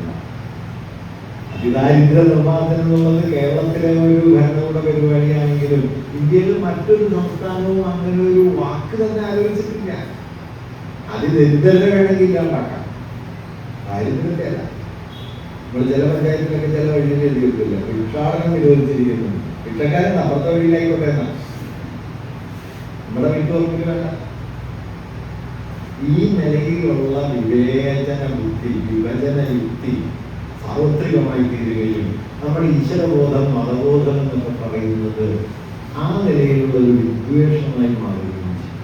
[SPEAKER 1] അതിദാരിദ്ര്യ നിർമ്മാർജ്ജനം എന്നുള്ളത് കേരളത്തിലെ ഒരു ഭരണകൂട പരിപാടിയാണെങ്കിലും ഇന്ത്യയിൽ മറ്റൊരു സംസ്ഥാനവും അങ്ങനെ ഒരു വാക്ക് തന്നെ ആലോചിച്ചിട്ടില്ല. അതിദരിദ്രത വേണമെങ്കിൽ ഇല്ലാണ്ടാക്കാം, ദാരിദ്ര്യത്തെ അല്ല. നമ്മൾ ചില പഞ്ചായത്തിലൊക്കെ ചില വഴിയിൽ എഴുതിയിട്ടില്ല, ഭിക്ഷാടനം നിരോധിച്ചിരിക്കുന്നു. ഭിക്ഷക്കാരൻ അപ്പുറത്തെ വഴിയിലായിക്കോട്ടെ എന്നാണ്, നമ്മുടെ വീട്ടുപറമ്പിൽ വേണ്ട. ഈ നിലയിലുള്ള വിവേചന ബുദ്ധി, വിഭജന യുക്തി സാർവത്രികമായി തീരുകയും നമ്മുടെ ഈശ്വരബോധം, മതബോധം എന്നൊക്കെ പറയുന്നത് ആ നിലയിലുള്ള ഒരു വിദ്വേഷമായി മാറുകയും ചെയ്യും.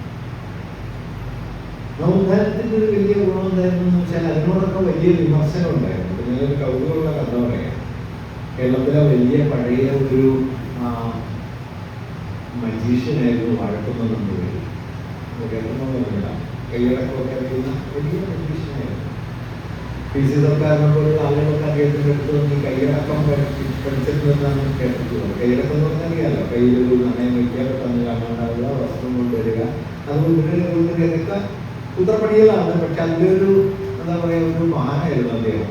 [SPEAKER 1] നവോത്ഥാനത്തിന്റെ ഒരു വലിയ ഗുണം എന്തായിരുന്നു വെച്ചാൽ അതിനോടൊക്കെ വലിയ വിമർശനം ഉണ്ടായിരുന്നു. ഞാനൊരു കൗതുകമുള്ള കഥ പറയാം. കേരളത്തിലെ വലിയ പഴയ ഒരു മജീഷ്യനായിരുന്നു വഴക്കുന്നത് പേര്. കേരളത്തിലുള്ള കൈയടക്കമൊക്കെ അറിയുന്ന വലിയ മജീഷ്യനായിരുന്നു. പി സി സർക്കാരിനെ പോലുള്ള ആളുകളൊക്കെ അദ്ദേഹത്തിൻ്റെ അടുത്ത് വന്ന് കൈയടക്കം പഠിച്ചിട്ടുണ്ടെന്നാണ് കേട്ടിട്ടുള്ളത്. കൈയടക്കം എന്ന് പറഞ്ഞാൽ അറിയാമല്ലോ, കയ്യിലൊരു നാണയം വയ്ക്കുക, പെട്ടെന്ന് കാണാണ്ടാവുക, വസ്ത്രം കൊണ്ടുവരിക, അതുകൊണ്ട് ഇതൊക്കെ കുതിരപ്പണികളാണ്. പക്ഷെ അതിലൊരു എന്താ പറയുക, ഒരു മഹാനായിരുന്നു അദ്ദേഹം.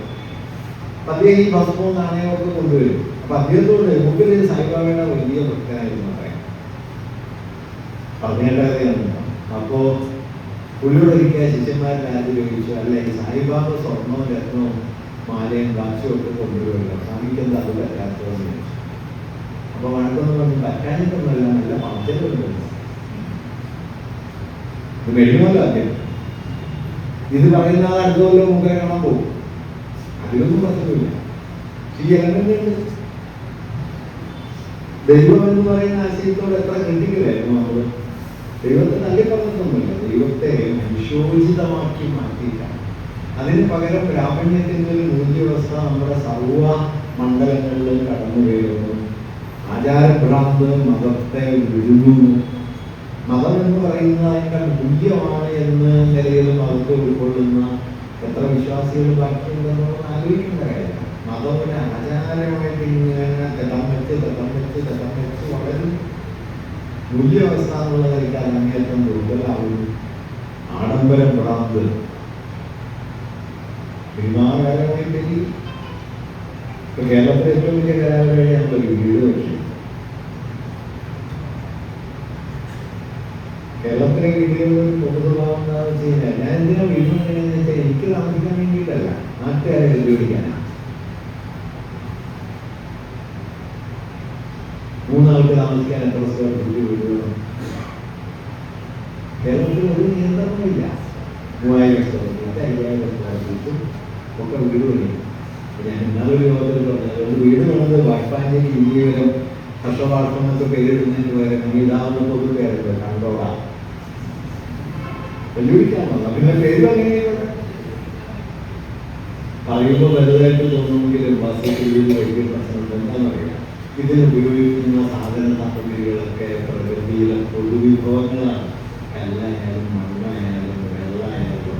[SPEAKER 1] അദ്ദേഹം ഈ ഭസ്മവും നാണയമൊക്കെ കൊണ്ടുവരും. അപ്പൊ അദ്ദേഹത്തോട് മുമ്പിൽ സായിബാബയുടെ വലിയ ഭക്തനായിരുന്നു പറയാം, പറഞ്ഞേണ്ടതാണ്. അപ്പോ പുള്ളിയോടൊരിക്കൽ ശിഷ്യന്മാരുടെ ആദ്യം ചോദിച്ചു, അല്ല ഈ സായിബാബ സ്വർണവും രത്നവും മാലയും കാശും ഒക്കെ കൊണ്ടുവരുമല്ലോ, സ്വാമിക്കെന്താ അത് പറ്റാത്തതെന്ന് ചോദിച്ചു. അപ്പൊ വഴക്കൊന്നും പറഞ്ഞു, പറ്റാനിട്ടൊന്നുമല്ല, നല്ല പണത്തിലുണ്ട്, ഇത് കഴിയുമല്ലോ അദ്ദേഹം. ഇത് പറയുന്ന ആൾ അടുത്ത കൊല്ലം മുഖേ കാണാൻ പോകും, അതിലൊന്നും പ്രശ്നമില്ല. ഈ ഇലങ്ങളുണ്ട്. ദൈവം എന്ന് പറയുന്ന ആശയത്തോട് എത്ര ക്രിട്ടിക്കലായിരുന്നു നമ്മൾ. ദൈവത്തെ തള്ളി പറഞ്ഞിട്ടൊന്നുമില്ല, ദൈവത്തെ അനുശോചിതമാക്കി മാറ്റിയിട്ടാണ്. അതിന് പകരം ബ്രാഹ്മണ്യത്തിൻ്റെ ഒരു മൂല്യവസ്ഥ നമ്മുടെ സർവ മണ്ഡലങ്ങളിലും കടന്നു കയറുന്നു. ആചാരഭ്രാന്ത് മതത്തെ വിഴുങ്ങുന്നു. മതം എന്ന് പറയുന്നത് അതിൻ്റെ മൂല്യമാണ് എന്ന നിലയിൽ മതത്തെ ഉൾക്കൊള്ളുന്ന എത്ര വിശ്വാസികൾ ബാക്കിയുണ്ടെന്നുള്ളത് ആലോചിക്കേണ്ട കാര്യമാണ്. മതം ഒരു ആചാരമായിട്ട് ഇങ്ങനെ തെടം വെച്ച് വളരും. മൂല്യവസ്ഥ എന്നുള്ള കളിക്കാൻ അങ്ങേറ്റം ദുർബലാവുന്നു. ആഡംബരം ഭ്രാന്ത് ഭീമാകാരമായി പറ്റി. ഇപ്പൊ കേരളത്തിലെ ഏറ്റവും വലിയ കലാപരിപാടിയാണല്ലോ വീട് വെച്ചു. കേരളത്തിലെ വീടുകളിൽ പൊതുസ്വഭാവം എന്താണെന്ന് വെച്ച് കഴിഞ്ഞാൽ, ഞാൻ എന്തിനാ വീട് വെക്കണമെന്ന് വെച്ചാൽ എനിക്ക് താമസിക്കാൻ വേണ്ടിയിട്ടല്ല, നാട്ടുകാരെ വെല്ലുവിളിക്കാനാണ്. 3 ആൾക്ക് താമസിക്കാൻ എത്ര സ്ക്വയർ ഫീറ്റ് വീട് വേണം? കേരളത്തിൽ ഒരു നിയന്ത്രണമില്ല. 3000 സ്ക്വയർ ഫീറ്റ്, 5000 സ്ക്വയർ ഫീറ്റും ഒക്കെ വീട് പണിയും. ഞാൻ ഇന്നാളൊരു യോഗത്തിൽ പറഞ്ഞത്, അതുകൊണ്ട് വീട് വേണത് വായ്പാഞ്ചേരി ഇന്ത്യയിലും ഹർഷവാർഷമൊക്കെ പേരിടുന്നതിന് പകരം നമ്മൾ ഇതാവുന്ന പൊതു പേരല്ലോ കണ്ടോളാം, വെല്ലുവിളിക്കാമല്ലോ. പിന്നെ പേരും അങ്ങനെയാണ് പറയുമ്പോൾ വലുതായിട്ട് തോന്നുമെങ്കിലും വാസ്തവത്തിൽ വലിയ പ്രശ്നമുണ്ട്. എന്താണെന്നറിയാം, ഇതിൽ ഉപയോഗിക്കുന്ന സാധന സാമഗ്രികളൊക്കെ പ്രകൃതിയിലെ പൊതുവിഭവങ്ങളാണ്. കല്ലായാലും മണ്ണായാലും വെള്ളമായാലും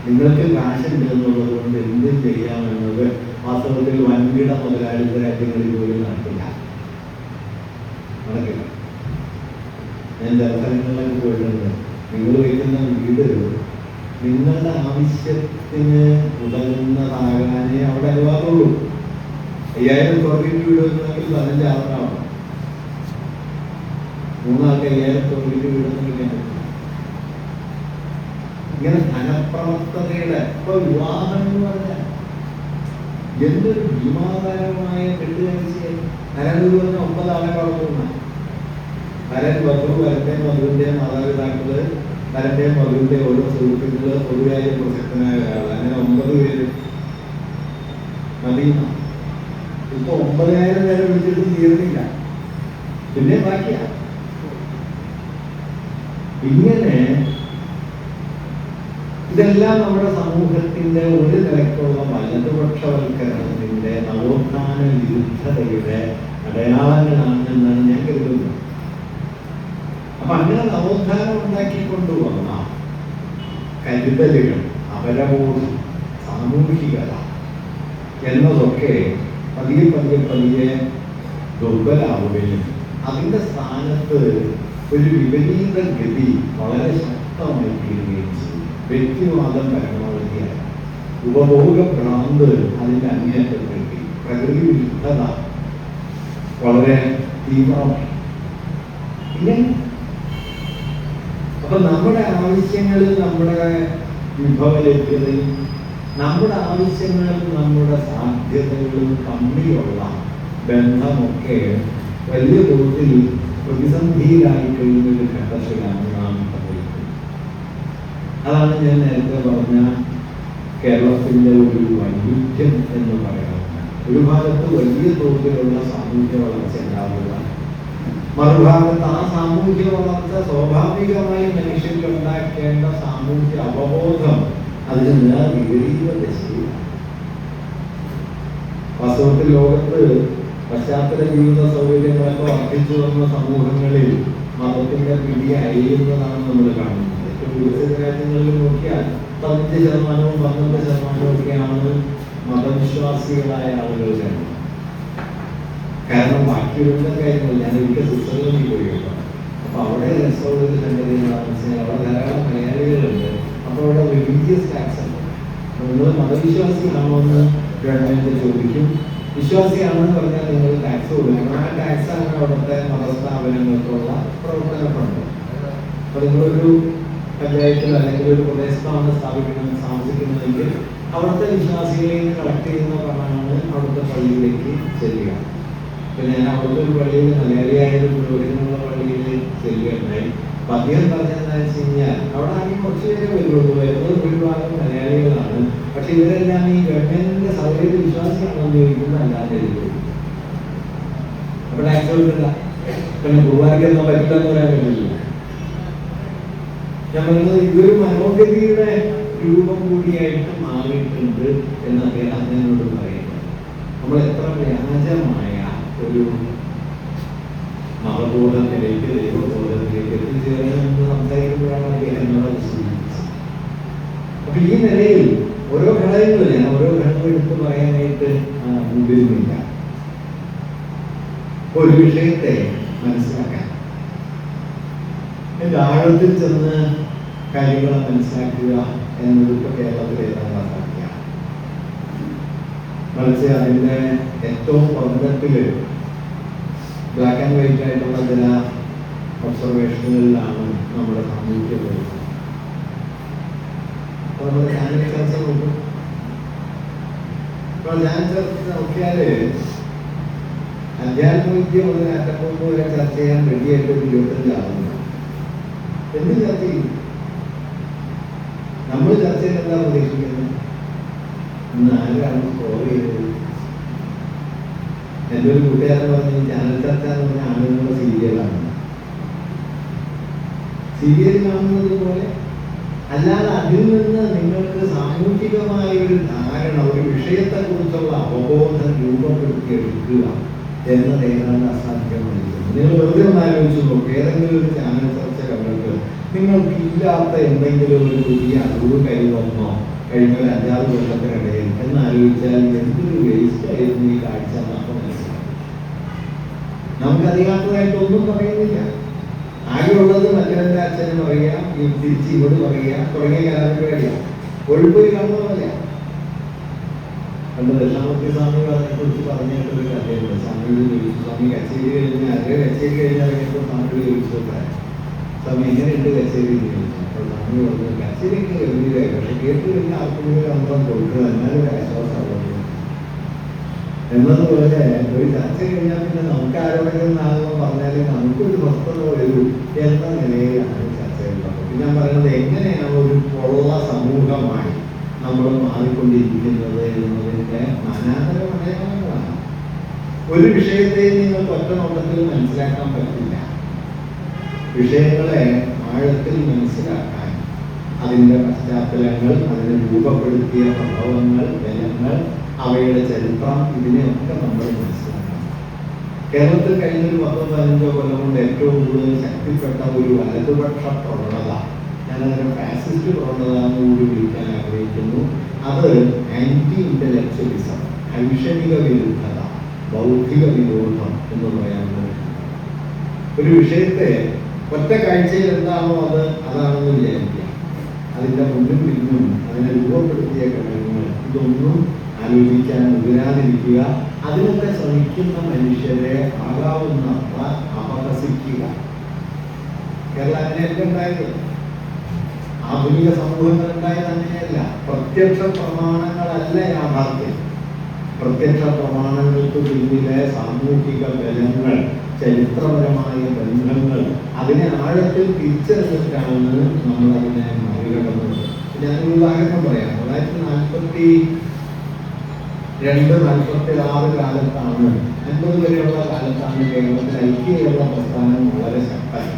[SPEAKER 1] നിങ്ങൾക്ക് കാശുണ്ട് എന്നുള്ളത് കൊണ്ട് എന്തും ചെയ്യാമെന്നത് വാസ്തവത്തിൽ വൻകിട മുതലാളിത്ത രാജ്യങ്ങളിൽ പോലും നടക്കില്ല. ഞാൻ ചില സ്ഥലങ്ങളിലൊക്കെ പോയിട്ടുണ്ട്. നിങ്ങൾ വയ്ക്കുന്ന വീട് നിങ്ങളുടെ ആവശ്യത്തിന് ഉതകുന്നതാകാനേ അവിടെ അനുവാദമുള്ളൂ. 5000 സ്ക്വയർ ഫീറ്റ് വീട് വെക്കണമെങ്കിൽ 15 ആവണം. 3 ആൾക്ക് 5000 സ്ക്വയർ ഫീറ്റ് വീടൊന്നും കിട്ടാൻ പറ്റില്ല. ഇങ്ങനെ ധനപ്രവർത്തനയുടെ ഇപ്പൊ വിവാഹം എന്ന് പറഞ്ഞാൽ എന്തൊരു ഭീമാകാരമായ കെട്ടുകാഴ്ചയായി. നരനൂർ പറഞ്ഞ 9 ആളെ വളർത്തുന്ന വരൻ വധു, വരന്റെ മധുവിന്റെ മാതാപിതാക്കള്, വരന്റെയും മധുവിന്റെ ഓരോ സുഹൃത്തുക്കള്, പൊതുവായ പ്രസക്തനായ ഒരാൾ, അങ്ങനെ 9 പേര് മതി. ഇപ്പൊ 9000 പേരെ വിളിച്ചിട്ടും തീർന്നില്ല, പിന്നെ ബാക്കിയാ. ഇങ്ങനെ ഇതെല്ലാം നമ്മുടെ സമൂഹത്തിന്റെ ഒരു നിലയ്ക്കുള്ള വലതുപക്ഷവൽക്കരണത്തിന്റെ നവോത്ഥാന വിരുദ്ധതയുടെ അടയാളങ്ങളാണെന്നാണ് ഞാൻ കരുതുന്നത്. അപ്പൊ അങ്ങനെ നവോത്ഥാനം ഉണ്ടാക്കിക്കൊണ്ടുവന്ന കരുതലുകൾ, അവരബോധം, സാമൂഹികത എന്നതൊക്കെ പതിയെ പതിയെ പതിയെ ദുർബലാവുകയും അതിൻ്റെ സ്ഥാനത്ത് ഒരു വിപരീത ഗതി വളരെ ശക്തമായി തീരുകയും ചെയ്യും. വ്യക്തിവാദം പരമാവധിയായി, ഉപഭോഗ ഭ്രാന്ത് അതിൻ്റെ അങ്ങേറ്റത്തേക്ക്, പ്രകൃതി വിരുദ്ധത വളരെ തീവ്രമായി. ഇങ്ങനെ അപ്പൊ നമ്മുടെ ആവശ്യങ്ങളിൽ നമ്മുടെ വിഭവ ലഭ്യതയും നമ്മുടെ ആവശ്യങ്ങളും നമ്മുടെ സാധ്യതകളും തമ്മിലുള്ള ബന്ധമൊക്കെ വലിയ തോതിൽ പ്രതിസന്ധിയിലായി കഴിയുന്നൊരു ഘട്ടത്തിലാണ് നാം സംഭവിക്കുന്നത്. അതാണ് ഞാൻ നേരത്തെ പറഞ്ഞ കേരളത്തിൻ്റെ ഒരു വൈവിധ്യം എന്ന് പറയുന്നത്. ഒരു ഭാഗത്ത് വലിയ തോതിലുള്ള സാമൂഹ്യ വളർച്ച ഉണ്ടാവുക, മറുഭാഗത്ത് ആ സാമൂഹ്യ വളർച്ച സ്വാഭാവികമായി മനുഷ്യർക്ക് ഉണ്ടാക്കേണ്ട സാമൂഹ്യ അവബോധം അതിന് വിപരീത ദശയിലാണ്. വാസ്തവത്തിൽ ലോകത്ത് പശ്ചാത്തല ജീവിത സൗകര്യങ്ങളൊക്കെ വർദ്ധിച്ചു വന്ന സമൂഹങ്ങളിൽ മതത്തിന്റെ പിടി അയയുന്നതാണ് നമ്മൾ കാണുന്നത്. ഏറ്റവും വികസിത രാജ്യങ്ങളിൽ നോക്കിയാൽ 15% 12% ഒക്കെയാണ് മതവിശ്വാസികളായ ആളുകളുടെ എണ്ണം. കാരണം ബാക്കിയുള്ള കാര്യങ്ങൾ ഞാൻ ഒരിക്കൽ സ്വിറ്റ്സർലൻഡിൽ പോയിരുന്നു. അപ്പൊ അവിടെ രസമുള്ളൊരു സംഗതികളാണെന്ന് വെച്ചാൽ അവിടെ ധാരാളം മലയാളികളുണ്ട്. അപ്പോൾ അവിടെ റിലീജിയസ് ടാക്സ് ഉണ്ട്. നിങ്ങൾ മതവിശ്വാസിയാണോ എന്ന് ഗവൺമെന്റ് ചോദിക്കും. വിശ്വാസിയാണെന്ന് പറഞ്ഞാൽ നിങ്ങൾ ടാക്സ് കൊടുക്കണം. ആ ടാക്സ് ആണ് അവിടുത്തെ മതസ്ഥാപനങ്ങൾക്കുള്ള പ്രവർത്തന ഫണ്ട്. അപ്പൊ നിങ്ങളൊരു പഞ്ചായത്തിൽ അല്ലെങ്കിൽ ഒരു പ്രദേശത്താണ് താമസിക്കുന്നതെങ്കിൽ അവിടുത്തെ വിശ്വാസികളിൽ നിന്ന് കളക്ട് ചെയ്യുന്ന പണമാണ് അവിടുത്തെ പള്ളിയിലേക്ക് ചെല്ലുക. പിന്നെ ഞാൻ അവിടുത്തെ ഒരു പള്ളിയിൽ മലയാളിയായാലും പുരോഹിതനുള്ള പള്ളിയിൽ ചെല്ലുകയുണ്ടായി. അപ്പൊ അദ്ദേഹം പറഞ്ഞതെന്ന് വെച്ച് കഴിഞ്ഞാൽ അവിടെ ആണെങ്കിൽ കുറച്ച് പേരെ വരുള്ളൂ, വരുന്നത് ഭൂരിഭാഗം മലയാളികളാണ്. പക്ഷെ ഇവരെല്ലാം ഈ ഗവൺമെന്റിന്റെ സൗകര്യ വിശ്വാസിയാണെന്ന് ചോദിക്കുന്നത് അല്ലാതെ എഴുതും. അപ്പൊ ടാക്സ് കൊടുക്കില്ല. പിന്നെ കുർബാനയ്ക്കൊന്നും പറ്റില്ല എന്ന് പറയാൻ പറ്റില്ല. ഞാൻ പറയുന്നത് ഇതൊരു മനോഗതിയുടെ രൂപം കൂടിയായിട്ട് മാറിയിട്ടുണ്ട് എന്ന് അദ്ദേഹം എന്നോട് പറയുന്നത്. നമ്മൾ എത്ര വ്യാജമായ ഒരു മതബോധത്തിലേക്ക് ദൈവബോധത്തിലേക്ക് എത്തിച്ചേർന്ന് സംസാരിക്കുമ്പോഴാണ് അദ്ദേഹം എന്നോട് സൂചിപ്പിച്ചത്. അപ്പൊ ഈ നിലയിൽ ഓരോ ഘടകങ്ങളും ഞാൻ ഓരോ ഘടകം എടുത്ത് പറയാനായിട്ട് മുതിരുന്നില്ല. ഒരു വിഷയത്തെ മനസ്സിലാക്കാൻ ആഴത്തിൽ ചെന്ന് കാര്യങ്ങളെ മനസ്സിലാക്കുക എന്നത് ഇപ്പൊ കേരളത്തിൽ ഏതാണ്ട് അസാധ്യമാണ്. മറിച്ച് അതിൻ്റെ ഏറ്റവും പ്രബന്ധത്തില് ബ്ലാക്ക് ആൻഡ് വൈറ്റ് ആയിട്ടുള്ള ചില ഒബ്സർവേഷനുകളിലാണ് നമ്മുടെ സാമൂഹ്യ ബോധം. അപ്പൊ നമ്മൾ ചാനൽ ചർച്ച നോക്കും. അപ്പൊ ഞാൻ ചർച്ച നോക്കിയാല് അധ്യാത്മവിദ്യ മുതൽ അറ്റപ്പുമ്പ് വരെ ചർച്ച ചെയ്യാൻ റെഡിയായിട്ട് 25 ആളുണ്ട്. എന്ത് ചർച്ച ചെയ്യും? നമ്മൾ ചർച്ച ചെയ്ത് എന്താ പ്രതീക്ഷിക്കുന്നത്? ഇന്ന് ആരാണ് സ്കോർ ചെയ്തത്? എൻ്റെ ഒരു കൂട്ടുകാരൻ പറഞ്ഞ് ചാനൽ ചർച്ച എന്ന് പറഞ്ഞ ആളുകളുടെ സീരിയലാണ്. സീരിയൽ കാണുന്നത് പോലെ അല്ലാതെ അതിൽ നിന്ന് നിങ്ങൾക്ക് സാമൂഹികമായ ഒരു ധാരണ, ഒരു വിഷയത്തെ കുറിച്ചുള്ള അവബോധം രൂപപ്പെടുത്തിയെടുക്കുക എന്നത് ഏതാണ്ട് അസാധ്യമായിരിക്കും. നിങ്ങൾ വെറുതെ ഒന്ന് ആലോചിച്ചു നോക്കുക. ഏതെങ്കിലും ഒരു ചാനൽ ചർച്ച കണ്ടിട്ട് നിങ്ങൾക്ക് ഇല്ലാത്ത എന്തെങ്കിലും ഒരു പുതിയ അറിവ് കൈവന്നോ കഴിഞ്ഞ ഒരു 5-6 കൊല്ലത്തിനിടയിൽ എന്നാലോചിച്ചാൽ എന്തൊരു വേസ്റ്റ് ആയിരുന്നു ഈ കാഴ്ച എന്നൊക്കെ മനസ്സിലാക്കും. നമുക്കറിയാത്തതായിട്ടൊന്നും പറയുന്നില്ല. ആകെയുള്ളത് മറ്റവന്റെ അച്ഛന് പറയുക, തിരിച്ച് ഇവിടെ പറയുക തുടങ്ങിയ കലാപരിപാടിയാണ്. ഒഴിപ്പോയി കാണുന്നതല്ല. പണ്ട് ദക്ഷിണാമൂർത്തി സ്വാമി കുറിച്ച് പറഞ്ഞിട്ടൊരു കഥയുണ്ട്. സ്വാമിയോട് ചോദിച്ചു, സ്വാമി കച്ചേരി കഴിഞ്ഞാൽ കച്ചേരി കഴിഞ്ഞാൽ ഇറങ്ങിയപ്പോൾ സ്വാമിയോട് ചോദിച്ചോട്ടെ, സ്വാമി എങ്ങനെയുണ്ട് കച്ചേരി ചോദിച്ചു. അപ്പോൾ സ്വാമി പറഞ്ഞു, കച്ചേരിക്ക് ഗംഭീരമായി, പക്ഷെ കേട്ട് കഴിഞ്ഞാൽ ആർക്കെങ്കിലും അന്തം കൊടുക്കുക, എന്നാലും ഒരു ആശ്വാസമുള്ളത് എന്നതുപോലെ ഒരു ചർച്ച കഴിഞ്ഞാൽ പിന്നെ നമുക്ക് ആരോടെങ്കിലും നാഗം പറഞ്ഞാലും നമുക്കൊരു സ്വസ്ഥത വരൂ എന്ന നിലയിലാണ് ചർച്ചയുള്ളത്. പിന്നെ ഞാൻ പറയുന്നത് എങ്ങനെയാണ് ഒരു പൊള്ള സമൂഹമായി നമ്മൾ മാറിക്കൊണ്ടിരിക്കുന്നത് എന്നതിൻ്റെ നാനാതരം അടയാളങ്ങളാണ്. ഒരു വിഷയത്തെ നിങ്ങൾക്ക് ഒറ്റ നോട്ടത്തിൽ മനസ്സിലാക്കാൻ പറ്റില്ല. വിഷയങ്ങളെ ആഴത്തിൽ മനസ്സിലാക്കാൻ അതിൻ്റെ പശ്ചാത്തലങ്ങൾ, അതിനെ രൂപപ്പെടുത്തിയ പ്രഭാവങ്ങൾ, ബലങ്ങൾ, അവയുടെ ചരിത്രം, ഇതിനെയൊക്കെ നമ്മൾ മനസ്സിലാക്കണം. കേരളത്തിൽ കഴിഞ്ഞൊരു 10-15 കൊല്ലം കൊണ്ട് ഏറ്റവും കൂടുതൽ ശക്തിപ്പെട്ട ഒരു വലതുപക്ഷ പ്രവണത, ഞാനതിനെ ഫാസിസ്റ്റ് പ്രവണത എന്നുകൂടി വിളിക്കാൻ ആഗ്രഹിക്കുന്നു. അത് ആന്റി ഇന്റലക്ച്വലിസം, ഐഷണിക വിരുദ്ധത. ബൗദ്ധിക വിരോധം എന്ന് പറയാവുന്നത്. ഒരു വിഷയത്തെ ഒറ്റ കാഴ്ചയിൽ എന്താണോ അതാണെന്ന് വിചാരിക്കുക. അതിൻ്റെ മുന്നും പിന്നും അതിനെ രൂപപ്പെടുത്തിയ ഘടകങ്ങൾ ഇതൊന്നും ആലോചിക്കാൻ മുതിരാതിരിക്കുക. അതിനൊക്കെ ശ്രമിക്കുന്ന മനുഷ്യരെ ആകാവുന്നത്ര അപഹസിക്കുക. കേരളം അങ്ങനെയൊക്കെ ഉണ്ടായത്. ആധുനിക സമൂഹങ്ങൾ ഉണ്ടായത് അങ്ങനെയല്ല. പ്രത്യക്ഷ പ്രമാണങ്ങളല്ല യാഥാർത്ഥ്യം. പ്രത്യക്ഷ പ്രമാണങ്ങൾക്ക് പിന്നിലെ സാമൂഹിക ബലങ്ങൾ, ചരിത്രപരമായ ബന്ധങ്ങൾ, അതിനെ ആഴത്തിൽ തിരിച്ചറിഞ്ഞിട്ടാണ് നമ്മളതിനെ മറികടന്നത്. ഞാനൊരു ഉദാഹരണം പറയാം. 1942-1946 കാലത്താണ്, 50 വരെയുള്ള കാലത്താണ് കേരളത്തിൽ ഐക്യകേരള പ്രസ്ഥാനം വളരെ ശക്തമായി.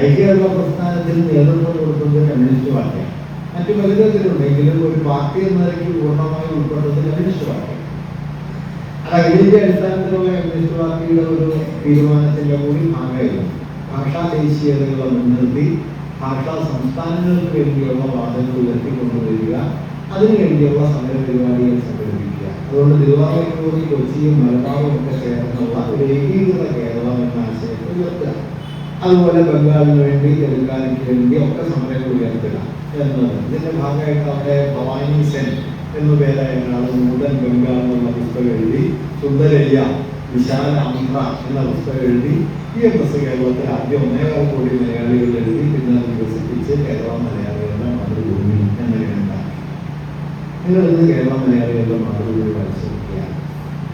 [SPEAKER 1] ഐക്യകേരള പ്രസ്ഥാനത്തിന് നേതൃത്വം കൊടുക്കുന്നത് കമ്മ്യൂണിസ്റ്റ് പാർട്ടിയാണ്. മറ്റു പലതരത്തിലുണ്ടെങ്കിലും ഒരു പാർട്ടി എന്ന നിലയ്ക്ക് പൂർണ്ണമായി ഉൾപ്പെട്ടത് കമ്മ്യൂണിസ്റ്റ് പാർട്ടി. അതിന്റെ അടിസ്ഥാനത്തിലുള്ള കമ്മ്യൂണിസ്റ്റ് പാർട്ടിയുടെ ഒരു തീരുമാനത്തിന്റെ കൂടി ഭാഗമായിരുന്നു ഭാഷാ ദേശീയതകളെ മുൻനിർത്തി ഭാഷാ സംസ്ഥാനങ്ങൾക്ക് വേണ്ടിയുള്ള വാദങ്ങൾ ഉയർത്തിക്കൊണ്ടുവരിക, അതിനുവേണ്ടിയുള്ള സമര പരിപാടികൾ സംഘടിപ്പിക്കുക. അതുകൊണ്ട് തിരുവാതിരക്കൂടി, കൊച്ചിയും മലബാറും ഒക്കെ ചേർന്നുള്ള ഒരു ഏകീകൃത കേരളം എന്ന ആശയത്തെ ഉയർത്തുക. അതുപോലെ ബംഗാളിന് വേണ്ടി, തെലുങ്കാനയ്ക്ക് വേണ്ടി ഒക്കെ സമരങ്ങൾ ഉയർത്തുക എന്നത്. ഇതിന്റെ ഭാഗമായിട്ട് അവിടെ ഭവാനി സെൻ എന്നു പേരായ ഒരാൾ നൂതൻ ബംഗാൾ എന്ന പുസ്തകം എഴുതി, സുന്ദരയ്യ വിശാല ആന്ധ്ര എന്ന പുസ്തകം എഴുതി. EMS കേരളത്തിൽ ആദ്യം 1.25 കോടി മലയാളികൾ എഴുതി. പിന്നെ അത് വികസിപ്പിച്ച് കേരള മലയാളികളുടെ മാതൃഭൂമി എന്ന ഗ്രന്ഥം. നിങ്ങളിന്ന് കേരള മലയാളികളുടെ മാതൃഭൂമി പരിശോധിക്കുക.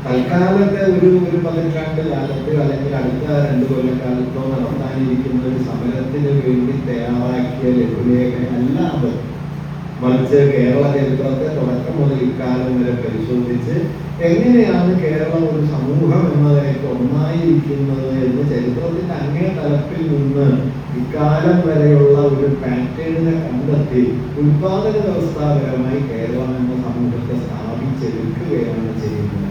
[SPEAKER 1] തൽക്കാലത്തെ ഒരു 15 കാലത്ത് അല്ലെങ്കിൽ അടുത്ത 2 കൊല്ലക്കാലത്തോ നടത്താനിരിക്കുന്ന ഒരു സമരത്തിന് വേണ്ടി തയ്യാറാക്കിയ ലഘുലേഖനല്ല അത്. മറിച്ച് കേരള ചരിത്രത്തെ തുടക്കം മുതൽ ഇക്കാലം വരെ പരിശോധിച്ച് എങ്ങനെയാണ് കേരളം ഒരു സമൂഹം എന്നതിലേക്ക് ഒന്നായിരിക്കുന്നത് എന്ന് ചരിത്രത്തിന്റെ അങ്ങേ തലത്തിൽ നിന്ന് ഇക്കാലം വരെയുള്ള ഒരു പാറ്റേണിനെ കണ്ടെത്തി ഉത്പാദന വ്യവസ്ഥാപരമായി കേരളം എന്ന സമൂഹത്തെ സ്ഥാപിച്ചെടുക്കുകയാണ് ചെയ്യുന്നത്.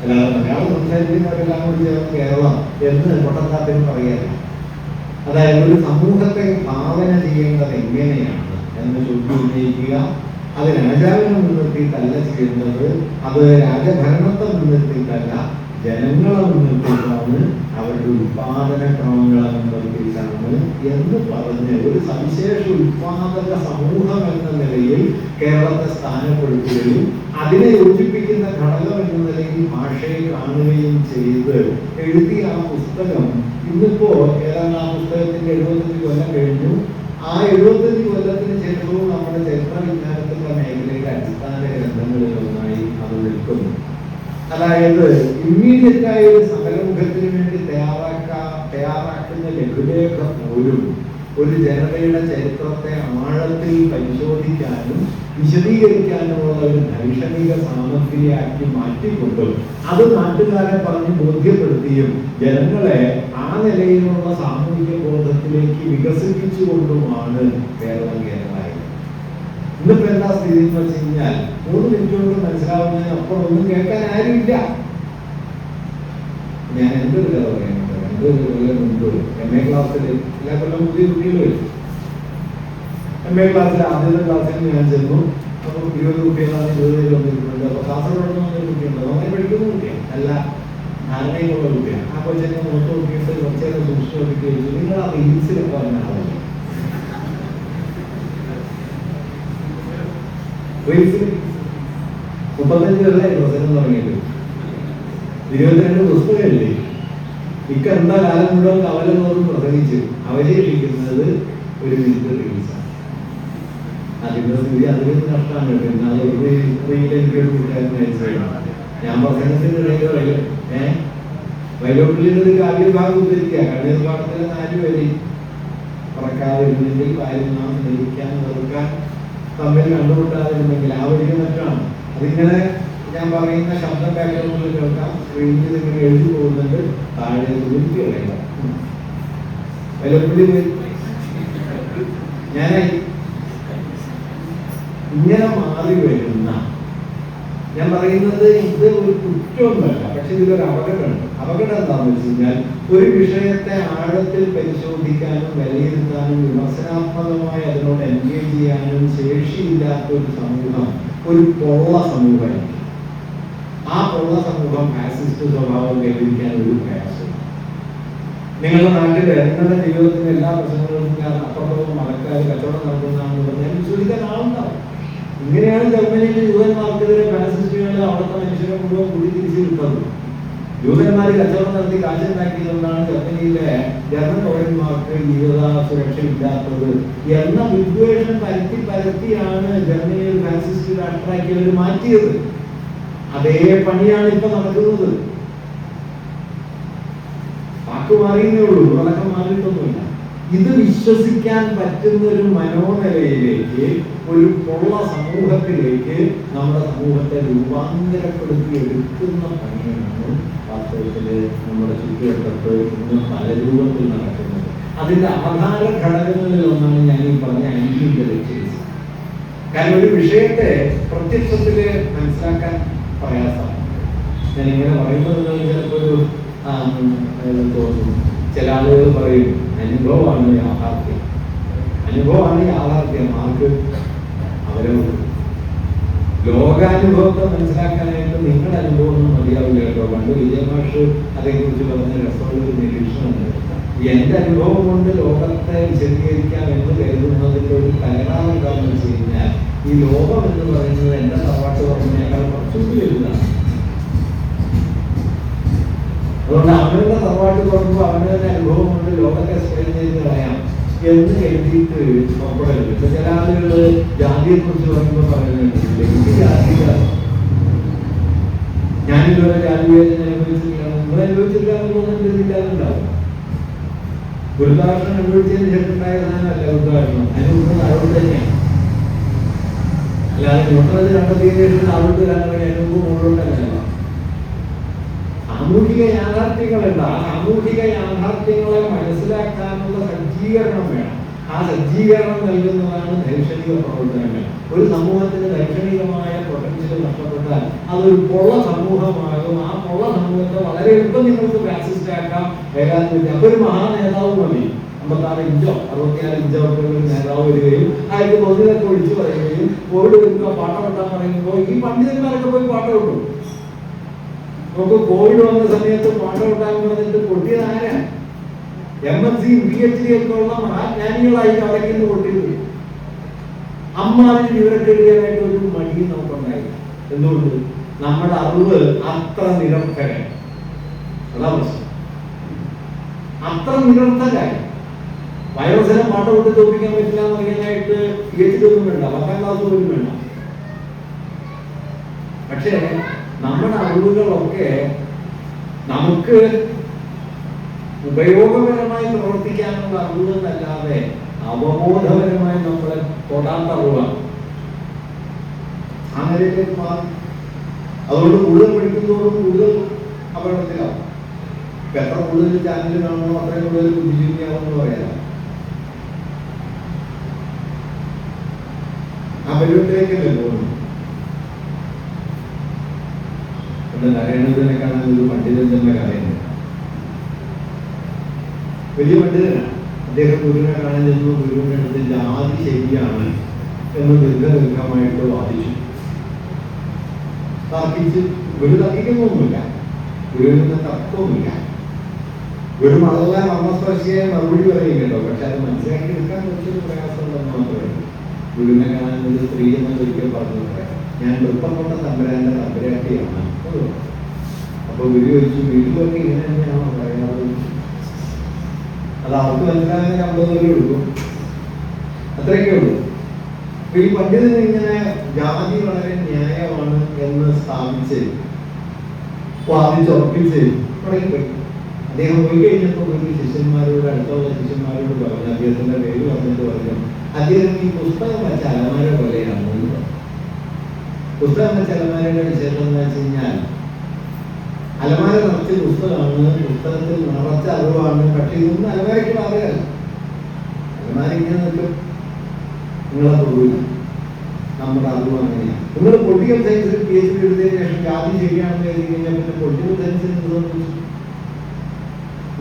[SPEAKER 1] അല്ലാതെ മലയാളം സംസാരിക്കുന്നവരെല്ലാം കൂടി ചേർന്ന് കേരളം എന്ന് കൊട്ടത്താപ്പിന് പറയല്ല. അതായത് ഒരു സമൂഹത്തെ ഭാവന ചെയ്യേണ്ടത് എങ്ങനെയാണ് എന്ന് ചോദ്യം ഉന്നയിക്കുക. അത് രാജാവിനെ മുൻനിർത്തിയിട്ടല്ല ചെയ്യേണ്ടത്, അത് രാജഭരണത്തെ മുൻനിർത്തിയിട്ടല്ല, ജനങ്ങളെ മുൻനിർത്തിയിട്ടാണ്, അവരുടെ ഉത്പാദന ക്രമങ്ങളെ മുൻനിർത്തിയിട്ടാണ് എന്ന് പറഞ്ഞ് ഒരു സവിശേഷ ഉത്പാദക സമൂഹം എന്ന നിലയിൽ കേരളത്തെ സ്ഥാനപ്പെടുത്തുകയും അതിനെ യോജിപ്പിക്കുന്ന ഘടകം എന്ന നിലയിൽ ഭാഷയെ കാണുകയും ചെയ്ത് എഴുതിയ ആ പുസ്തകം ഇന്നിപ്പോ ഏതാണ്ട് ആ പുസ്തകത്തിന്റെ 75 കൊല്ലം കഴിഞ്ഞു. ആ 75 കൊല്ലത്തിന് ശേഷവും നമ്മുടെ ചരിത്ര വിജ്ഞാനത്തിന്റെ മേഖലയുടെ അടിസ്ഥാന ഗ്രന്ഥങ്ങളിൽ ഒന്നായി അത് നിൽക്കുന്നു. അതായത് ഇമ്മീഡിയറ്റായ ഒരു സമരമുഖത്തിന് വേണ്ടി തയ്യാറാക്കുന്ന ലഘുലേഖ പോലും ഒരു ജനതയുടെ ചരിത്രത്തെ ആഴത്തിൽ പരിശോധിക്കാനും വിശദീകരിക്കാനുമുള്ള ഒരു ദൈക്ഷണിക സാമഗ്രിയാക്കി മാറ്റിക്കൊണ്ടും അത് നാട്ടുകാരെ പറഞ്ഞ് ബോധ്യപ്പെടുത്തിയും ജനങ്ങളെ ആ നിലയിലുള്ള സാമൂഹിക ബോധത്തിലേക്ക് വികസിപ്പിച്ചുകൊണ്ടുമാണ് കേരളം കേരളമായത്. ഇന്നിപ്പോ എന്താ സ്ഥിതി എന്ന് വെച്ച് കഴിഞ്ഞാൽ 3 മിനിറ്റ് കൊണ്ട് മനസ്സിലാവുന്നതിന് അപ്പുറം ഒന്നും കേൾക്കാൻ ആരുമില്ല. ഞാൻ എന്തൊരു കഥ പറയുന്നത്, 2 കൊല്ലം മുമ്പ് MA ക്ലാസ്സിൽ എല്ലാ കൊല്ലം പുതിയ കുട്ടികൾ വരും. MA ക്ലാസ്സിൽ ആദ്യത്തെ ക്ലാസ്സിൽ ഞാൻ ചെന്നു. അപ്പോൾ 20 കുട്ടികളാണ്, 20 വന്നിട്ടുണ്ട്. അപ്പോൾ കാസർഗോഡ് വന്നൊരു കുട്ടിയുണ്ട്, അങ്ങനെ പഠിക്കുന്ന കുട്ടിയാണ്, നല്ല ധാരണയുള്ള കുട്ടിയാണ്. ആ കൊച്ചിനെ മുഖത്ത് നോക്കിയിട്ട് കുറച്ചേരം സൂക്ഷിച്ചു നോക്കിയിട്ട് ചോദിച്ചു, നിങ്ങൾ ആ റീൽസിലൊക്കെ വന്ന ആളല്ലേ? റീൽസിൽ 35 കൊല്ലമായി പ്രസംഗം തുടങ്ങിയിട്ട് 22 പുസ്തകമല്ലേ. എന്താ കാലം മുഴുവൻ കവലെന്നോടും പ്രസംഗിച്ച് അവശേഷിക്കുന്നത് 1 മിനിറ്റ് റീൽസാണ്. അതിന്റെ സ്ഥിതി അതിന് നഷ്ടമാണ്. പിന്നെ അത് എനിക്കൊരു കൂട്ടുകാരൻ അയച്ചതാണ്. ഞാൻ പ്രസംഗത്തിനിടയിൽ വൈലോപ്പിള്ളിയുടെ ഒരു കാവ്യഭാഗം ഉദ്ധരിക്കുക. കണ്ണീർ പാടത്തിലെ 4 പേര് പറക്കാതിരുന്നെങ്കിൽ കാര്യം നാം ധരിക്കാൻ വെറുക്കാൻ തമ്മിൽ കണ്ടുമുട്ടാതിരുന്നെങ്കിൽ ആ വഴിക്ക് മറ്റാണ്. അതിങ്ങനെ ഞാൻ പറയുന്ന ശബ്ദം ബാക്ക്ഗ്രൗണ്ടിൽ കേൾക്കാം. സ്ക്രീനിൽ ഇങ്ങനെ എഴുതി പോകുന്നുണ്ട്, താഴെ തുരുത്തി കളയുക. വൈലോപ്പിള്ളി ഞാനായി ഇങ്ങനെ മാറി വരുന്ന, ഞാൻ പറയുന്നത് ഇത് ഒരു കുറ്റമൊന്നുമല്ല, പക്ഷെ ഇതിലൊരു അപകടമുണ്ട്. അപകടം എന്താണെന്ന് വെച്ച് കഴിഞ്ഞാൽ ഒരു വിഷയത്തെ ആഴത്തിൽ പരിശോധിക്കാനും വിലയിരുത്താനും വിമർശനാത്മകമായി അതിനോട് എൻഗേജ് ചെയ്യാനും ശേഷിയില്ലാത്ത ഒരു സമൂഹം ഒരു പൊള്ള സമൂഹമായിരിക്കും. ആ പൊള്ള സമൂഹം ഫാസിസ്റ്റ് സ്വഭാവം കൈവരിക്കാൻ ഒരു പ്രയാസം. നിങ്ങളുടെ നാട്ടിൽ നിങ്ങളുടെ ജീവിതത്തിന് എല്ലാ പ്രശ്നങ്ങൾക്കും കാരണം അപ്പുറത്തോളം മറക്കാർ കച്ചവടം നടത്തുന്നതാണെന്ന് പറഞ്ഞാൽ വിശ്വസിക്കാൻ ആളുണ്ടാവും. ഇങ്ങനെയാണ് ജർമ്മനിയിലെ ജൂതന്മാർക്കെതിരെ ഫാസിസ്റ്റുകൾ അവിടുത്തെ മനുഷ്യരെ മുഴുവൻ കൂടി തിരിച്ചു വിട്ടത്. ജൂതന്മാർ കച്ചവടം നടത്തി കാശുണ്ടാക്കിയതുകൊണ്ടാണ് ജർമ്മനിയിലെ ജർമ്മൻ പൗരന്മാർക്ക് ജീവിത സുരക്ഷ ഇല്ലാത്തത് എന്ന വിദ്വേഷം പരത്തിയാണ് ജർമ്മനിയിൽ ഫാസിസ്റ്റ് രാഷ്ട്രമാക്കി അവർ മാറ്റിയത്. അതേ പണിയാണ് ഇപ്പൊ നടക്കുന്നത്. വാക്ക് മാറിയേ ഉള്ളൂ, അതൊക്കെ മാറിയിട്ടൊന്നുമില്ല. ഇത് വിശ്വസിക്കാൻ പറ്റുന്ന ഒരു മനോനിലയിലേക്ക്, ഒരു പൊള്ള സമൂഹത്തിലേക്ക് നമ്മുടെ സമൂഹത്തെ രൂപാന്തരപ്പെടുത്തി എടുക്കുന്ന പണിയാണ് വാസ്തവത്തില് നമ്മുടെ ചുറ്റുവട്ടത്ത് ഇന്ന് പല രൂപത്തിൽ നടക്കുന്നത്. അതിന്റെ ആധാര ഘടകങ്ങളിൽ ഒന്നാണ് ഞാൻ ഈ പറഞ്ഞ ആന്റി-ഇന്റലക്ച്വലിസം. കാരണം ഒരു വിഷയത്തെ പ്രത്യക്ഷത്തില് മനസ്സിലാക്കാൻ പ്രയാസമാണ്. ഞാൻ ഇങ്ങനെ പറയുന്നത് ചിലപ്പോൾ ഒരു തോന്നും. ചില ആളുകൾ പറയും അനുഭവമാണ് യാഥാർത്ഥ്യം, അനുഭവമാണ് യാഥാർത്ഥ്യം. ആർക്ക്? അവരവർക്ക്. ലോകാനുഭവത്തെ മനസ്സിലാക്കാനായിട്ട് നിങ്ങളുടെ അനുഭവം ഒന്നും മതിയാവില്ല കേട്ടോ. പണ്ട് വിജയമാഷ് അതേക്കുറിച്ച് പറഞ്ഞ രസമുള്ള ഒരു നിരീക്ഷണമുണ്ട്. എന്റെ അനുഭവം കൊണ്ട് ലോകത്തെ വിശദീകരിക്കാം എന്ന് കരുതുന്നതിന്റെ ഒരു തകരാറ് എന്താണെന്ന് വെച്ച് കഴിഞ്ഞാൽ, ഈ ലോകം എന്ന് പറയുന്നത് എന്റെ തറവാട്ട് പറഞ്ഞതിനേക്കാൾ കുറച്ചുകൂടി വലുതാണ്. അതുകൊണ്ട് അവരുടെ തറവാട്ട് പറയുമ്പോൾ അവരുടെ അനുഭവം കൊണ്ട് ലോകത്തെ സ്പെയിൻ ചെയ്ത് കളയാം എന്ന് കരുതിയിട്ട് നോക്കണമല്ലോ. ഇപ്പൊ ചില ആളുകൾ ജാതിയെ കുറിച്ച് പറയുമ്പോൾ പറയുന്നുണ്ട്, ഞാനിതുവരെ ജാതി വേദന അനുഭവിച്ചിട്ടില്ല. നിങ്ങൾ അനുഭവിച്ചില്ല എന്നുള്ളത് കരുതിയില്ലാതുണ്ടാവും. ഗുരുദാർശനം അനുഭവിച്ചതിന് ശേഷമുണ്ടായ സാധനമല്ല ഗുരുദാർശനം. അനുഭവം അതുകൊണ്ട് തന്നെയാണ്. അല്ലാതെ മുട്ടത് കണ്ടെത്തിയതിനു ശേഷം അവിടെ അനുഭവം മുഴുവൻ. സാമൂഹിക യാഥാർത്ഥ്യങ്ങളുണ്ട്. ആ സാമൂഹിക യാഥാർത്ഥ്യങ്ങളെ മനസ്സിലാക്കാനുള്ള സജ്ജീകരണം വേണം. ആ സജ്ജീകരണം നൽകുന്നതാണ് ദൈക്ഷണിക പ്രവർത്തനങ്ങൾ. ഒരു സമൂഹത്തിന് ദൈക്ഷണികമായ പൊട്ടൻഷ്യൽ നഷ്ടപ്പെട്ടാൽ അതൊരു പൊള്ള സമൂഹമാകും. ആ പൊള്ള സമൂഹത്തെ വളരെ എളുപ്പം നിങ്ങൾക്ക് ഫാസിസ്റ്റ് ആക്കാം, ഏകാധിപത്യം. അപ്പൊ ഒരു മഹാനേതാവ് മതി. 56 ഇഞ്ചോ 66 ഇഞ്ചോ ഒക്കെ ഒരു നേതാവ് വരികയും അയാൾക്ക് തോന്നിയതൊക്കെ വിളിച്ചു പറയുകയും കോവിഡ് വരുമ്പോൾ പാട്ടം ഇട്ടാൻ പറയുമ്പോൾ ഈ പണ്ഡിതന്മാരൊക്കെ പോയി പാട്ടം ഇട്ടു. നമുക്ക് കോവിഡ് വന്ന സമയത്ത് പാട്ടം ഇട്ടാൻ പറഞ്ഞിട്ട് പൊട്ടിയത് ആരാ? MSc PhD ഒക്കെ ഉള്ള മഹാജ്ഞാനികളായി അടയ്ക്കുന്ന പൊട്ടിയത്. അമ്മാതിരി വിവരത്തെ എഴുതാനായിട്ട് ഒരു മടിയും നമുക്കുണ്ടായി. എന്തുകൊണ്ട്? നമ്മുടെ അറിവ് അത്ര നിരർത്ഥകൻ. അതാ പ്രശ്നം. അത്ര നിരർത്ഥകായി. വയോജനം പാട്ടം വിട്ട് തോപ്പിക്കാൻ പറ്റില്ല എന്ന് പറയാനായിട്ട് PhD ഒന്നും വേണ്ട, 10ാം ക്ലാസ് പോലും വേണ്ട. പക്ഷേ നമ്മുടെ അറിവുകളൊക്കെ നമുക്ക് ഉപയോഗപരമായി പ്രവർത്തിക്കാനുള്ള അറിവുകളല്ലാതെ അവബോധപരമായി നമ്മളെ തൊടാത്ത അറിവാണ്. ആ നിലയിലേക്ക് മാറും. അതുകൊണ്ട് കൂടുതൽ പഠിക്കുന്നതോടും കൂടുതൽ അപകടത്തിലാവും. എത്ര കൂടുതൽ ചാനൽ കാണണോ അത്രയും കൂടുതൽ ബുദ്ധിജീവിയാവുമെന്ന് പറയാം. ആ പരിപാടിയിലേക്കല്ലേ പോകുന്നു. നാരായണനെ കാണാൻ ഒരു പണ്ഡിതൻ തന്നെ കഥയുണ്ട്. വലിയ പണ്ഡിതനാണ് അദ്ദേഹം. ഗുരുവിനെ കാണാൻ ചെന്നു. ഗുരുവിന്റെ അടുത്ത് ജാതി ശരിയാണ് എന്ന് ദീർഘമായിട്ട് വാദിച്ചു, തർക്കിച്ച്. ഗുരു തർക്കിക്കുന്നൊന്നുമില്ല, ഗുരുവിന് തർക്കവുമില്ല. ഗുരു വളരെ മർമ്മസ്പർശിയായ മറുപടി പറയും കേട്ടോ. പക്ഷെ അത് മനസ്സിലാക്കി എടുക്കാൻ കുറച്ചൊരു പ്രയാസമുണ്ടെന്ന് മാത്രമേ ഉള്ളൂ. ഗുരുവിനെ കാണാൻ ഒരു സ്ത്രീ എന്ന് ഒരിക്കൽ പറഞ്ഞു, ഞാൻ നൃത്തം കൊണ്ട തമ്പുരാന്റെ തമ്പുരാട്ടിയാണ്. അപ്പൊ ഗുരു ചോദിച്ചു, വീട്ടിലൊക്കെ ഇങ്ങനെ തന്നെയാണോ പറയാറ്? അത് അവർക്ക് മനസ്സിലാകാൻ 50 രൂപ കൊടുക്കും, അത്രയൊക്കെ ഉള്ളൂ. അപ്പൊ ഈ പണ്ഡിതന് ഇങ്ങനെ ജാതി വളരെ ന്യായമാണ് എന്ന് സ്ഥാപിച്ച് വാദിച്ചുറപ്പിച്ച് തുടങ്ങിപ്പോയി. അദ്ദേഹം പോയി കഴിഞ്ഞപ്പോൾ ഒരു ശിഷ്യന്മാരോട്, അടുത്തുള്ള ശിഷ്യന്മാരോട് പറഞ്ഞു, അദ്ദേഹത്തിന്റെ പേര് പറഞ്ഞിട്ട് പറഞ്ഞു, അദ്ദേഹം ഈ പുസ്തകം വെച്ച അലമാര പോലെയാണ്. പുസ്തകം വെച്ച അലമാരയുടെ വിശേഷം എന്ന് വെച്ച് കഴിഞ്ഞാൽ, അലമാര നിറച്ച് പുസ്തകമാണ്, പുസ്തകത്തിൽ നിറച്ച അറിവാണ്. പക്ഷെ ഇതൊന്നും അലമാരയ്ക്ക് അറിയാല്ല. അലമാര ഇങ്ങനെ നിൽക്കും, നിങ്ങളെ തൊഴിൽ നമ്മുടെ അറിവ് അങ്ങനെയാണ്. നിങ്ങൾ പൊളിറ്റിക്കൽ സയൻസിൽ PhD എടുത്തതിന് ശേഷം ജാതി ശരിയാണെന്ന് എഴുതി കഴിഞ്ഞാൽ പിന്നെ പൊളിറ്റിക്കൽ സയൻസിൽ സംഭവിച്ചു.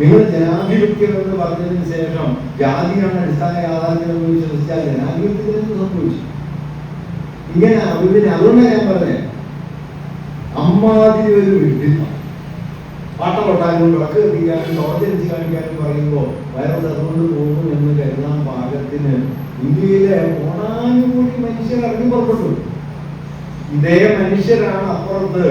[SPEAKER 1] നിങ്ങൾ ജനാധിപത്യം എന്ന് പറഞ്ഞതിന് ശേഷം ജാതിയാണ് അടിസ്ഥാന യാഥാർത്ഥ്യം എന്ന് വിശ്വസിച്ചാൽ ജനാധിപത്യത്തിന് സംഭവിച്ചു. ഇങ്ങനെ അറിവിന്, അതുകൊണ്ടാണ് ഞാൻ പറഞ്ഞത്, അമ്മാതിരി ഒരു വിഡിത്തം. പാട്ടം കൊട്ടാനും വിളക്ക് കത്തിക്കാനും ടോർച്ചടിച്ച് കാണിക്കാനും പറയുമ്പോൾ വൈറസ് അതുകൊണ്ട് പോകും എന്ന് കരുതാൻ പാകത്തിന് ഇന്ത്യയിലെ കോടാനുകൂടി മനുഷ്യർ ഇറങ്ങി പുറപ്പെട്ടു. ഇതേ മനുഷ്യരാണ് അപ്പുറത്ത്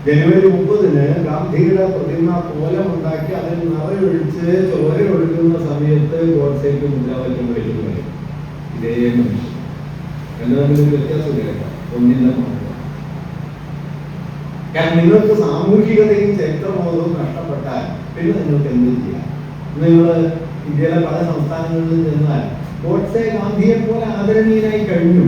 [SPEAKER 1] ജനുവരി 30-ന് ഗാന്ധിയുടെ പ്രതിമ കോലമുണ്ടാക്കി അതിൽ നിറയൊഴിച്ച് ചോര ഒഴുകുന്ന സമയത്ത് ഗോഡ്സേക്ക് മുദ്രാവാക്യം വിളിക്കുന്നത്. ഇതേ മനുഷ്യർ. എന്നതൊരു വ്യത്യാസമില്ല, ഒന്നിന്റെ മാത്രം. കാരണം നിങ്ങൾക്ക് സാമൂഹികതയും ചരിത്രബോധവും നഷ്ടപ്പെട്ടാൽ പിന്നെ നിങ്ങൾക്ക് എന്ത് ചെയ്യാം? നിങ്ങൾ ഇന്ത്യയിലെ പല സംസ്ഥാനങ്ങളിൽ ചെന്നാൽ ഗോഡ്സെ ഗാന്ധിയെ പോലെ ആദരണീയനായി കഴിഞ്ഞു.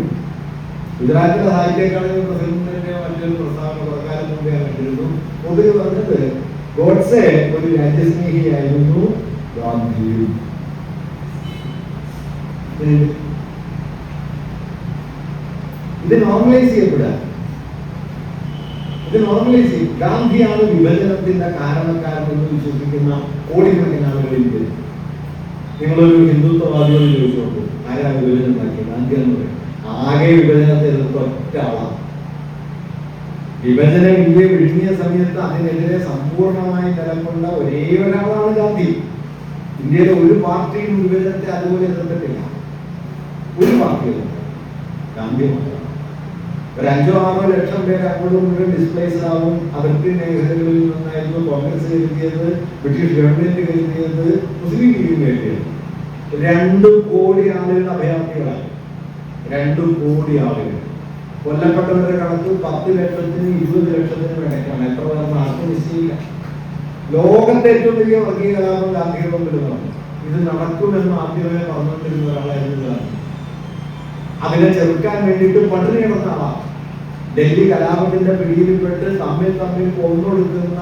[SPEAKER 1] ഗുജറാത്തിലെ സാഹിത്യ അക്കാദമി പ്രസിഡന്റിന്റെ മറ്റൊരു പ്രസ്താവന കുറക്കാലം മുമ്പേ കണ്ടിരുന്നു. പൊതുവെ പറഞ്ഞത് ഗോഡ്സെ ഒരു രാജ്യസ്നേഹിയായിരുന്നു, ഗാന്ധിയും. ഇത് നോർമലൈസ് ചെയ്യപ്പെടുക. ഗാന്ധിയാണ് വിഭജനത്തിന്റെ കാരണക്കാരെന്ന് വിശ്വസിക്കുന്ന കോടിക്കണക്കിന് ആളുകളിൽ. നിങ്ങളൊരു ഹിന്ദുത്വവാദിയോട് ചോദിച്ചു നോക്കൂ, ആരാ വിഭജനം ഉണ്ടാക്കിയത്? ഗാന്ധിയാന്ന് പറയും. ആകെ വിഭജനത്തെ എതിർത്ത ഒറ്റ ആളാണ്. വിഭജനം ഇന്ത്യ വിഴുങ്ങിയ സമയത്ത് അതിനെതിരെ സമ്പൂർണമായി നിലകൊണ്ട ഒരേ ഒരാളാണ് ഗാന്ധി. ഇന്ത്യയിലെ ഒരു പാർട്ടിയും വിഭജനത്തെ അതുപോലെ എതിർത്തിട്ടില്ല. ഒരു പാർട്ടിയും, ഗാന്ധി മാത്രം. ഒരു 5-6 ലക്ഷം പേര് അങ്ങോട്ടും ഇങ്ങോട്ടും ഡിസ്പ്ലേസ്ഡ് ആവും. അതിർത്തി മേഖലകളിൽ നിന്നായിരുന്നു കോൺഗ്രസ് കരുതിയത്, ബ്രിട്ടീഷ് ഗവൺമെന്റ് കരുതിയത്, മുസ്ലിം ലീഗ് കരുതിയത്. 2 കോടി ആളുകൾ അഭയാർത്ഥികളായി. 2 കോടി ആളുകൾ. കൊല്ലപ്പെട്ടവരുടെ കണക്ക് 10 ലക്ഷത്തിനും 20 ലക്ഷത്തിനും ഇടയ്ക്കാണ്. എത്ര പേർന്ന് ആർക്കും നിശ്ചയില്ല. ലോകത്തെ ഏറ്റവും വലിയ വർഗീയ കലാപം ഗാന്ധിയുടെ മുമ്പിൽ നടന്നു. ഇത് നടക്കുമെന്ന് ആദ്യമേ പറഞ്ഞുകൊണ്ടിരുന്ന ഒരാളായിരുന്നു ഗാന്ധി. അതിനെ ചെറുക്കാൻ വേണ്ടിയിട്ട് പട്ടിണി കിടന്ന ആളാണ്. ഡൽഹി കലാപത്തിന്റെ പിടിയിൽപ്പെട്ട് തമ്മിൽ കൊന്നൊടുക്കുന്ന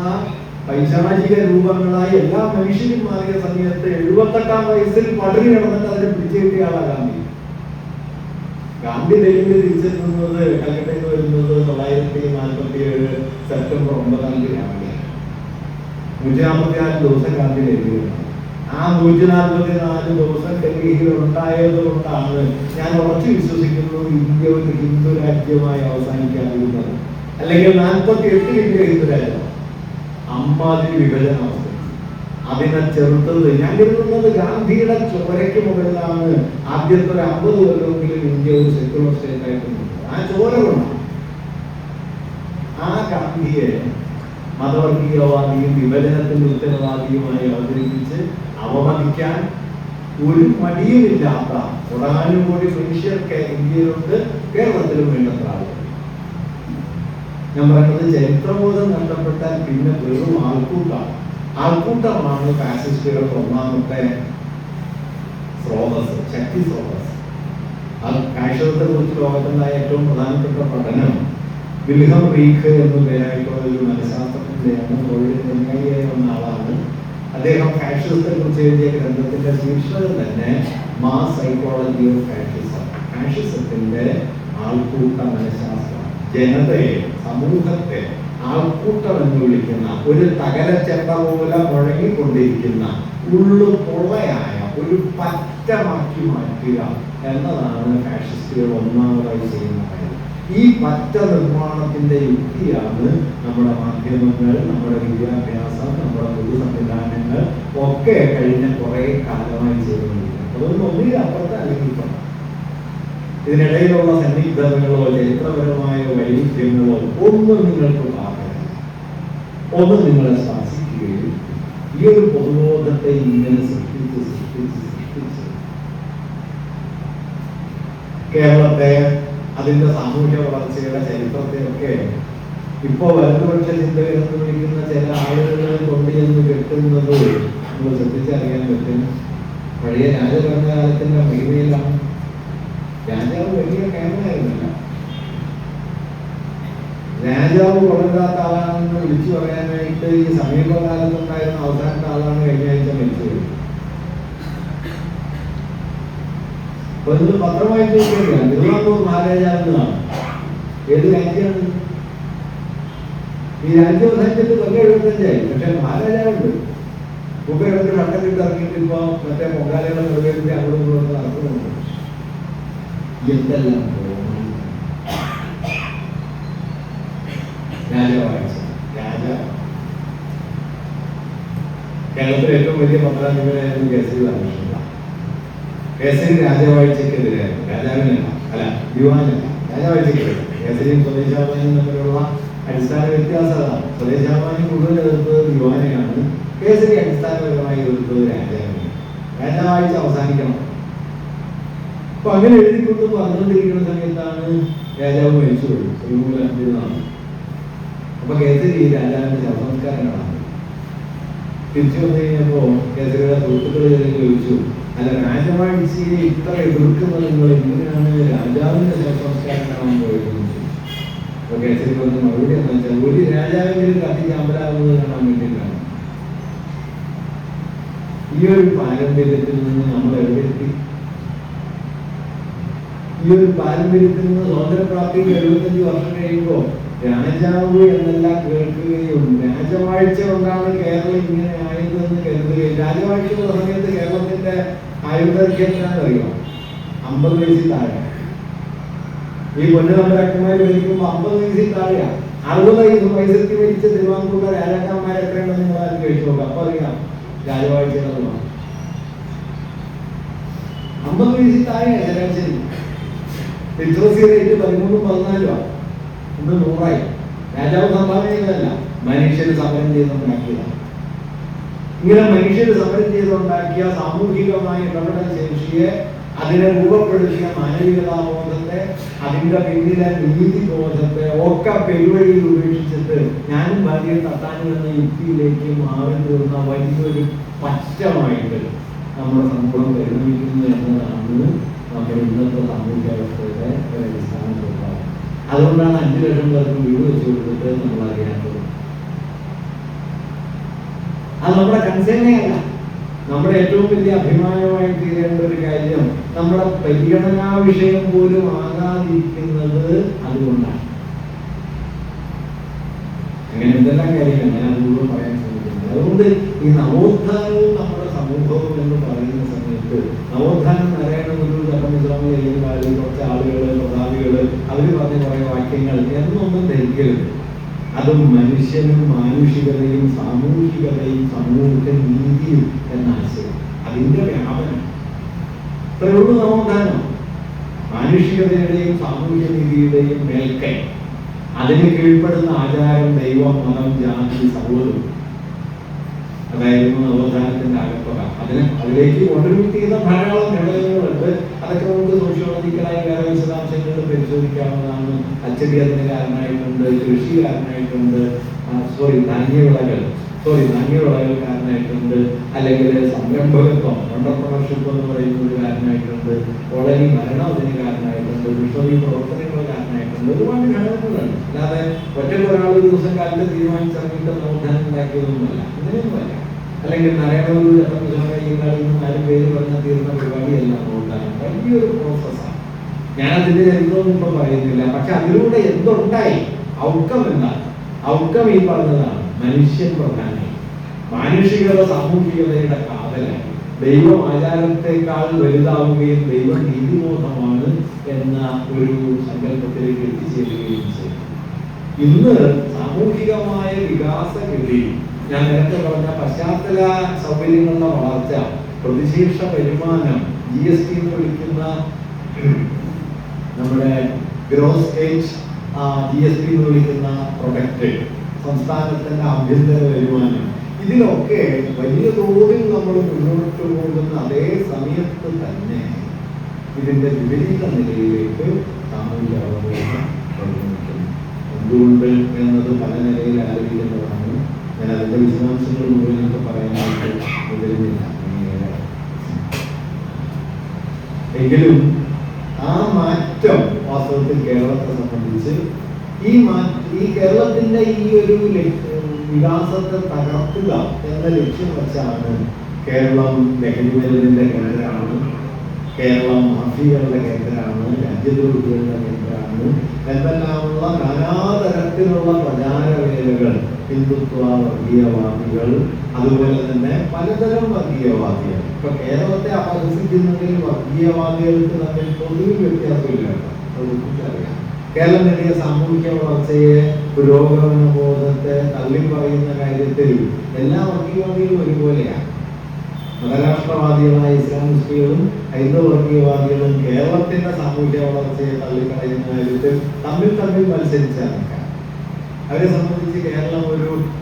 [SPEAKER 1] പൈശാചിക രൂപങ്ങളായി എല്ലാ മനുഷ്യരും മാറിയ സമയത്ത് 78-ാം വയസ്സിൽ പട്ടിണി കിടന്നിട്ട് അതിനെ പിടിച്ചു കിട്ടിയ ആളാണ് ഗാന്ധി. ഗാന്ധി ഡൽഹിയിൽ തിരിച്ചെത്തുന്നത്, കൽക്കട്ടയിൽ വരുന്നത് 1947 സെപ്റ്റംബർ 9-ാം തീയതി രാവിലെ. 144 ദിവസം ഗാന്ധി ഡൽഹിയിലാണ്. ആ 144 ദിവസം ഡൽഹിയിൽ ഉണ്ടായത് കൊണ്ടാണ് ഞാൻ ഉറച്ചു വിശ്വസിക്കുന്നു ഇന്ത്യ ഒരു ഹിന്ദു രാജ്യമായി അവസാനിക്കാതിരുന്നത്. അല്ലെങ്കിൽ 48 ഇന്ത്യ ഹിന്ദു രാജ്യം. അമ്മാതിരി വിഭജനാവസ്ഥ. അതിനെ ചെറുത്തത് ഞാൻ കരുതുന്നത് ഗാന്ധിയുടെ ചോരയ്ക്ക് മുകളിലാണ്. ആദ്യത്തെ ഒരു 50 കൊല്ലമെങ്കിലും ഇന്ത്യ ഒരു സെക്യുലർ സ്റ്റേറ്റ് ആയിട്ടുണ്ട്. ആ ചോര കൊണ്ടാണ്. ആ ഗാന്ധിയെ മതവർഗീയവാദിയും വിഭജനത്തിന്റെ ഉത്തരവാദിയുമായി അവതരിപ്പിച്ച് അവമതിക്കാൻ ഒരു മടിയുമില്ലാത്ത കോടാനുകോടി മനുഷ്യർക്ക് ഇന്ത്യയിലുണ്ട്. കേരളത്തിലും വേണ്ടത്ര ആളുകൾ. ഞാൻ പറയുന്നത് ചരിത്രബോധം നഷ്ടപ്പെട്ടാൽ പിന്നെ വെറും ആൾക്കൂട്ടമാണ് ഫാസിസ്റ്റുകളുടെ ഒന്നാമത്തെ സ്രോതസ്, ശക്തി സ്രോതസ്. ഫാഷിസത്തെ കുറിച്ച് ലോകത്തുണ്ടായ ഏറ്റവും പ്രധാനപ്പെട്ട പഠനം വിൽഹം റീഖ് എന്ന പേരായിട്ടുള്ള ഒരു മനഃശാസ്ത്രജ്ഞയാണ്. തൊഴിലായി വന്ന ആളാണ് അദ്ദേഹം. ഫാഷിസത്തെ കുറിച്ച് എഴുതിയ ഗ്രന്ഥത്തിന്റെ ശീർഷകം തന്നെ മാസ് സൈക്കോളജി ഓഫ് ഫാഷിസം. ഫാഷിസത്തിന്റെ ആൾക്കൂട്ട മനഃശാസ്ത്രം. ജനതയെ, സമൂഹത്തെ ആൾക്കൂട്ടം എന്ന് വിളിക്കുന്ന, ഒരു തകരച്ചെണ്ട പോലെ മുഴങ്ങിക്കൊണ്ടിരിക്കുന്ന, ഉള്ളു പൊള്ളയായ ഒരു പറ്റമാക്കി മാറ്റുക എന്നതാണ് ഫാഷിസ്റ്റുകൾ ഒന്നാമതായി ചെയ്യുന്ന കാര്യം. ഈ പറ്റ നിർമ്മാണത്തിന്റെ യുക്തിയാണ് നമ്മുടെ മാധ്യമങ്ങൾ, നമ്മുടെ വിദ്യാഭ്യാസം, നമ്മുടെ പൊതു സംവിധാനങ്ങൾ ഒക്കെ കഴിഞ്ഞ കുറെ കാലമായി ചെയ്തുകൊണ്ടിരിക്കുന്നത്. അതൊന്നും ഒന്നിലും അപ്പുറത്ത് അല്ലെങ്കിൽ ഇപ്പുറത്ത്. ഇതിനിടയിലുള്ള സന്നിഗ്ധതകളോ ചരിത്രപരമായ വൈവിധ്യങ്ങളോ ഒന്നും നിങ്ങൾക്ക് പാടില്ല. ഒന്നും നിങ്ങളെ ശാസിക്കുകയും ഈ ഒരു പൊതുബോധത്തെ ഇങ്ങനെ സൃഷ്ടിച്ച് കേരളത്തെ, അതിന്റെ സാമൂഹ്യ വളർച്ചയുടെ ചരിത്രത്തെയൊക്കെ ഇപ്പോ വലതുപക്ഷ ചിന്തകരെന്ന് വിളിക്കുന്ന ചില ആളുകൾ കൊണ്ടുചെന്ന് കെട്ടുന്നത് നമ്മൾ ശ്രദ്ധിച്ചറിയാൻ പറ്റും. പഴയ രാജഭരണകാലത്തിന്റെ മഹിമയിലാണ്. രാജാവ് വലിയ കേമനായിരുന്നില്ല. രാജാവ് കൊള്ളാത്ത ആളാണെന്ന് വിളിച്ചു പറയാനായിട്ട് ഈ സമീപകാലത്തുണ്ടായിരുന്ന അവസാനത്തെ ആളാണ് കഴിഞ്ഞ ആഴ്ച മരിച്ചത്. അപ്പൊ ഇത് പത്രമായിട്ട് തിരുവിതാംകൂർ മഹാരാജാവെന്നാണ്. ഏത് രാജ്യമാണ്? ഈ രാജ്യവസാനിച്ചിട്ട് 75 പക്ഷെ മഹാരാജാവുണ്ട്. മുഖെടുത്ത് കണ്ടലിട്ട് ഇറങ്ങിയിട്ട് ഇപ്പൊ മറ്റേ പൊങ്കാലയുടെ നിറവേറ്റി അവിടെ നടക്കുന്നുണ്ട്. എന്തെല്ലാം രാജാവാണ്. കേരളത്തിലെ ഏറ്റവും വലിയ പത്രാധിപരായിരുന്നു കേസരി രാമകൃഷ്ണപിള്ള. കേസരി രാജവാഴ്ചക്കെതിരായിരുന്നു, രാജാവിനല്ല, അല്ല ദിവാനല്ല, രാജവാഴ്ചക്കെതിരെ. കേസരിയും സ്വദേശാഭിമാനിയും തമ്മിലുള്ള അടിസ്ഥാന വ്യത്യാസം അതാണ്. സ്വദേശാഭിമാനി കൂടുതൽ എതിർത്തത് ദിവാനെയാണ്, കേസരി അടിസ്ഥാനപരമായി എതിർത്തത് രാജാവിനെ. രാജവാഴ്ച അവസാനിക്കണം. അപ്പൊ അങ്ങനെ എഴുതിക്കൊണ്ട് പറഞ്ഞുകൊണ്ടിരിക്കുന്ന സമയത്താണ് രാജാവ് മരിച്ചുപോയി, ശ്രീമൂലനാണ്. അപ്പൊ കേസരി രാജാവിന്റെ ശവസംസ്കാരങ്ങളാണ്. തിരിച്ചു വന്നു കഴിഞ്ഞപ്പോ കേസരിയുടെ സുഹൃത്തുക്കൾ ചോദിച്ചു, അല്ല രാജവാഴ്ചയെ ഇത്ര എതിർക്കുന്നത് നിങ്ങൾ എങ്ങനെയാണ് രാജാവിന്റെ ശവസംസ്കാരം കാണാൻ പോയത്? അപ്പൊ കേസരി പറഞ്ഞ മറുപടി എന്താ വെച്ചാൽ, ഒരു രാജാവിന്റെ കത്തി ചാമ്പലാകുന്നത് കാണാൻ വേണ്ടിയിട്ടാണ്. ഈ ഒരു പാരമ്പര്യത്തിൽ നിന്ന് നമ്മൾ എവിടെ എത്തി? ഈ ഒരു പാരമ്പര്യത്തിൽ നിന്ന് സ്വാതന്ത്ര്യപ്രാപ്തിക്ക് 75 വർഷം കഴിയുമ്പോൾ രാജാവ് എന്നെല്ലാം കേൾക്കുകയും രാജവാഴ്ച കൊണ്ടാണ് കേരളം ഇങ്ങനെ ആയതെന്ന് കരുതുകയും, രാജവാഴ്ചയുള്ള സമയത്ത് കേരളത്തിന്റെ ആയുർദൈർഘ്യം എത്രയാണെന്നറിയോ? 50 വയസ്സിൽ താഴെ. ഈ പൊന്നുതമ്പരാക്കന്മാർ മരിക്കുമ്പോൾ 50 വയസ്സിൽ താഴെയാ. 60 വയസ്സിൽ മരിച്ച തിരുവാങ്കൂറിലെ രാജാക്കന്മാർ എത്രയുണ്ടെന്ന് നിങ്ങൾ ആരും കഴിച്ചു നോക്കാം. അപ്പൊ അറിയാം രാജവാഴ്ചകളാണ്. 50 വയസ്സിൽ താഴെയാ ശരാശരി. ലിറ്ററസി റേറ്റ് 13-14 ഇന്ന് 100ആയി. രാജാവ് സംഭാവന ചെയ്തതല്ല, മനുഷ്യര് സമരം ചെയ്തുണ്ടാക്കിയതാണ്. ഇങ്ങനെ മനുഷ്യര് സമരം ചെയ്തുണ്ടാക്കിയ സാമൂഹികമായ ഇടപെടൽ ശേഷിയെ, അതിനെ രൂപപ്പെടുത്തിയ മാനവികതാബോധത്തെ, അതിന്റെ പിന്നിലെ നീതിബോധത്തെ ഒക്കെ പെരുവഴിയിൽ ഉപേക്ഷിച്ചിട്ട് ഞാനും ഭാര്യയെ തട്ടാനും എന്ന യുക്തിയിലേക്ക് മാറി തീർന്ന വലിയൊരു പച്ചമായിട്ട് നമ്മുടെ സമൂഹം പരിണമിക്കുന്നു എന്നതാണ് നമ്മുടെ ഇന്നത്തെ സാമൂഹ്യ വ്യവസ്ഥയുടെ അടിസ്ഥാന സ്വഭാവം. അതുകൊണ്ടാണ് 5 ലക്ഷം പേർക്ക് വീട് വെച്ച് കൊടുത്തിട്ട് നമ്മൾ അറിയാത്തത്. അത് നമ്മുടെ കൺസേണയല്ല, നമ്മുടെ ഏറ്റവും വലിയ അഭിമാനമായി തീരേണ്ട ഒരു കാര്യം നമ്മുടെ പരിഗണനാ വിഷയം പോലും ആകാതിരിക്കുന്നത് അതുകൊണ്ടാണ്. അങ്ങനെ എന്തെല്ലാം കാര്യങ്ങൾ ഞാൻ മുഴുവൻ പറയാൻ ശ്രമിക്കുന്നത്. അതുകൊണ്ട് ഈ നവോത്ഥാനവും നമ്മുടെ സമൂഹവും എന്ന് പറയുന്ന സമയത്ത്, നവോത്ഥാനം നാരായണഗുരു, ധർമ്മസ്വാമി അല്ലെങ്കിൽ കുറച്ച് ആളുകള്, പ്രധാനികള് അവര് പറഞ്ഞ കുറെ വാക്യങ്ങൾ എന്നൊന്നും ധരിക്കരുത്. അതും മനുഷ്യനും മാനുഷികതയും സാമൂഹികതയും സമൂഹ നീതിയും എന്ന ആശയം, അതിന്റെ വ്യാപനം ഇത്രയുള്ളൂ നവോത്ഥാനം. മാനുഷികതയുടെയും സാമൂഹ്യ നീതിയുടെയും മേൽക്കൈ, അതിന് കീഴ്പ്പെടുന്ന ആചാരം, ദൈവം, മതം, ജാതി, സൗഹൃദം, അതായിരുന്നു നവോത്ഥാനത്തിന്റെ ആകത്തുക. അതിലേക്ക് കോൺട്രിബ്യൂട്ട് ചെയ്ത ധാരാളം ഘടകങ്ങളുണ്ട്. അതൊക്കെ നമുക്ക് സോഷ്യോളജിക്കലായി വേറെ വിശദാംശങ്ങൾ പരിശോധിക്കാവുന്നതാണ്. അച്ചടി അതിന് കാരണമായിട്ടുണ്ട്, കൃഷി കാരണമായിട്ടുണ്ട്, ധാന്യവിളകൾ കാരണമായിട്ടുണ്ട്, അല്ലെങ്കിൽ സംരംഭകത്വം, എന്റർപ്രണർഷിപ്പ് എന്ന് പറയുന്നത് കാരണമായിട്ടുണ്ട്, കോളനി ഭരണം അതിന് കാരണമായിട്ടുണ്ട്, മിഷണറി പ്രവർത്തനങ്ങൾ കാരണമായിട്ടുണ്ട്. ഒരുപാട് ഘടകങ്ങളുണ്ട്. അല്ലാതെ ഒറ്റ ഒരാൾ ഒരു ദിവസം കാലത്ത് തീരുമാനിച്ചിറങ്ങിയിട്ട് നവോത്ഥാനം ഉണ്ടാക്കിയതൊന്നുമല്ല, അങ്ങനെയൊന്നുമല്ല. അല്ലെങ്കിൽ നാരായണഗുരു ധർമ്മസ്വാമി 4 പേര് പറഞ്ഞാൽ തീർന്ന പരിപാടിയല്ല നവോത്ഥാനം. വലിയൊരു പ്രോസസ്സാണ്. ഞാൻ അതിന്റെ ചരിത്രമൊന്നും ഇപ്പൊ പറയുന്നില്ല. പക്ഷെ അതിലൂടെ എന്തുണ്ടായി, ഔട്ട്കം എന്താണ്? ഔട്ട്കം ഈ പറഞ്ഞതാണ്, മനുഷ്യൻ പ്രധാനമായി, മാനുഷികത സാമൂഹികതയുടെ കാതലായി, ദൈവം ആചാരത്തെക്കാൾ വലുതാവുകയും ദൈവം നീതിബോധമാണ് എന്ന ഒരു സങ്കല്പത്തിലേക്ക് എത്തിച്ചേരുകയും ചെയ്തു. ഇന്ന് സാമൂഹികമായ വികാസഗതി, ഞാൻ നേരത്തെ പറഞ്ഞ പശ്ചാത്തല സൗകര്യങ്ങളുടെ വളർച്ച, പ്രതിശീർഷ വരുമാനം, GST എന്ന് വിളിക്കുന്ന നമ്മുടെ ഗ്രോസ് സ്റ്റേറ്റ് GST എന്ന് വിളിക്കുന്ന പ്രൊഡക്റ്റ്, സംസ്ഥാനത്തിന്റെ ആഭ്യന്തര വരുമാനം, ഇതിലൊക്കെ വലിയ തോതിൽ നമ്മൾ മുന്നോട്ട് പോകുന്ന അതേ സമയത്ത് തന്നെ ഇതിന്റെ വിപരീത നിലയിലേക്ക് സാമൂഹിക അവബോധം പരിഗണിക്കുന്നു. എന്തുകൊണ്ട് എന്നത് പല നിലയിൽ ആലോചിക്കേണ്ടതാണ്. ഞാൻ അതിന്റെ വിശദാംശങ്ങൾ മുഴുവനൊക്കെ പറയാനായിട്ട് മുതിരുന്നില്ല. എങ്കിലും ആ മാറ്റം വാസ്തവത്തിൽ കേരളത്തെ സംബന്ധിച്ച് ഈ കേരളത്തിന്റെ ഈ ഒരു വികാസത്തെ തകർക്കുക എന്ന ലക്ഷ്യം വെച്ചാണ് കേരളം ലഹരിമരുന്നിന്റെ കേന്ദ്രമാണ്, കേരളം മാഫിയകളുടെ കേന്ദ്രമാണ്, രാജ്യദ്രോഹികളുടെ കേന്ദ്രമാണ് എന്നെല്ലാമുള്ള നാനാതരത്തിലുള്ള പ്രചാരവേലകൾ ഹിന്ദുത്വ വർഗീയവാദികൾ, അതുപോലെ തന്നെ പലതരം വർഗീയവാദികൾ. ഇപ്പൊ കേരളത്തെ അപഹസിക്കുന്നതിൽ വർഗീയവാദികൾക്ക് തമ്മിൽ പൊതുവിൽ വ്യത്യാസമില്ല. അറിയാം, കേരളം നേടിയ സാമൂഹിക വളർച്ചയെ പുരോഗമന ബോധത്തെ തള്ളിപ്പറയുന്ന കാര്യത്തിൽ എല്ലാ വർഗീയവാദികളും ഒരുപോലെയാണ്. മതരാഷ്ട്രവാദികളായ ഇസ്ലാമിസ്റ്റുകളും ഹൈന്ദവ വർഗീയവാദികളും കേരളത്തിന്റെ സാമൂഹ്യ വളർച്ചയെ തള്ളിക്കളയുന്ന കാര്യത്തിൽ തമ്മിൽ മത്സരിച്ചാൽ നിൽക്കാം. അവരെ സംബന്ധിച്ച് കേരളം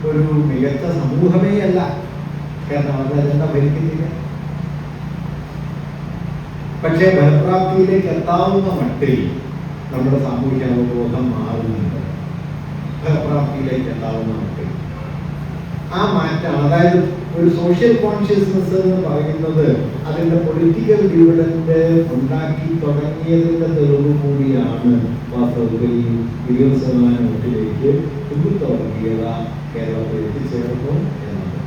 [SPEAKER 1] ഒരു മികച്ച സമൂഹമേ അല്ല. കാരണം അവരുടെ അജണ്ട ഭരിക്കുന്നില്ല. പക്ഷേ ഫലപ്രാപ്തിയിലേക്ക് എത്താവുന്ന മട്ടിൽ നമ്മുടെ സാമൂഹ്യ അവബോധം മാറുന്നുണ്ട്. ഫലപ്രാപ്തിയിലേക്ക് എത്താവുന്ന മട്ടിൽ ആ മാറ്റം, അതായത് ഒരു സോഷ്യൽ കോൺഷ്യസ്നെസ് എന്ന് പറയുന്നത് അതിന്റെ പൊളിറ്റിക്കൽ ഡിവിഡന്റ് ഉണ്ടാക്കി തുടങ്ങിയതിന്റെ തെളിവ് കൂടിയാണ് വാസ്തവത്തിൽ 20% വോട്ടിലേക്ക് ഹിന്ദുത്വ വർഗീയത കേരളത്തിൽ എത്തിച്ചേർന്നു എന്നത്.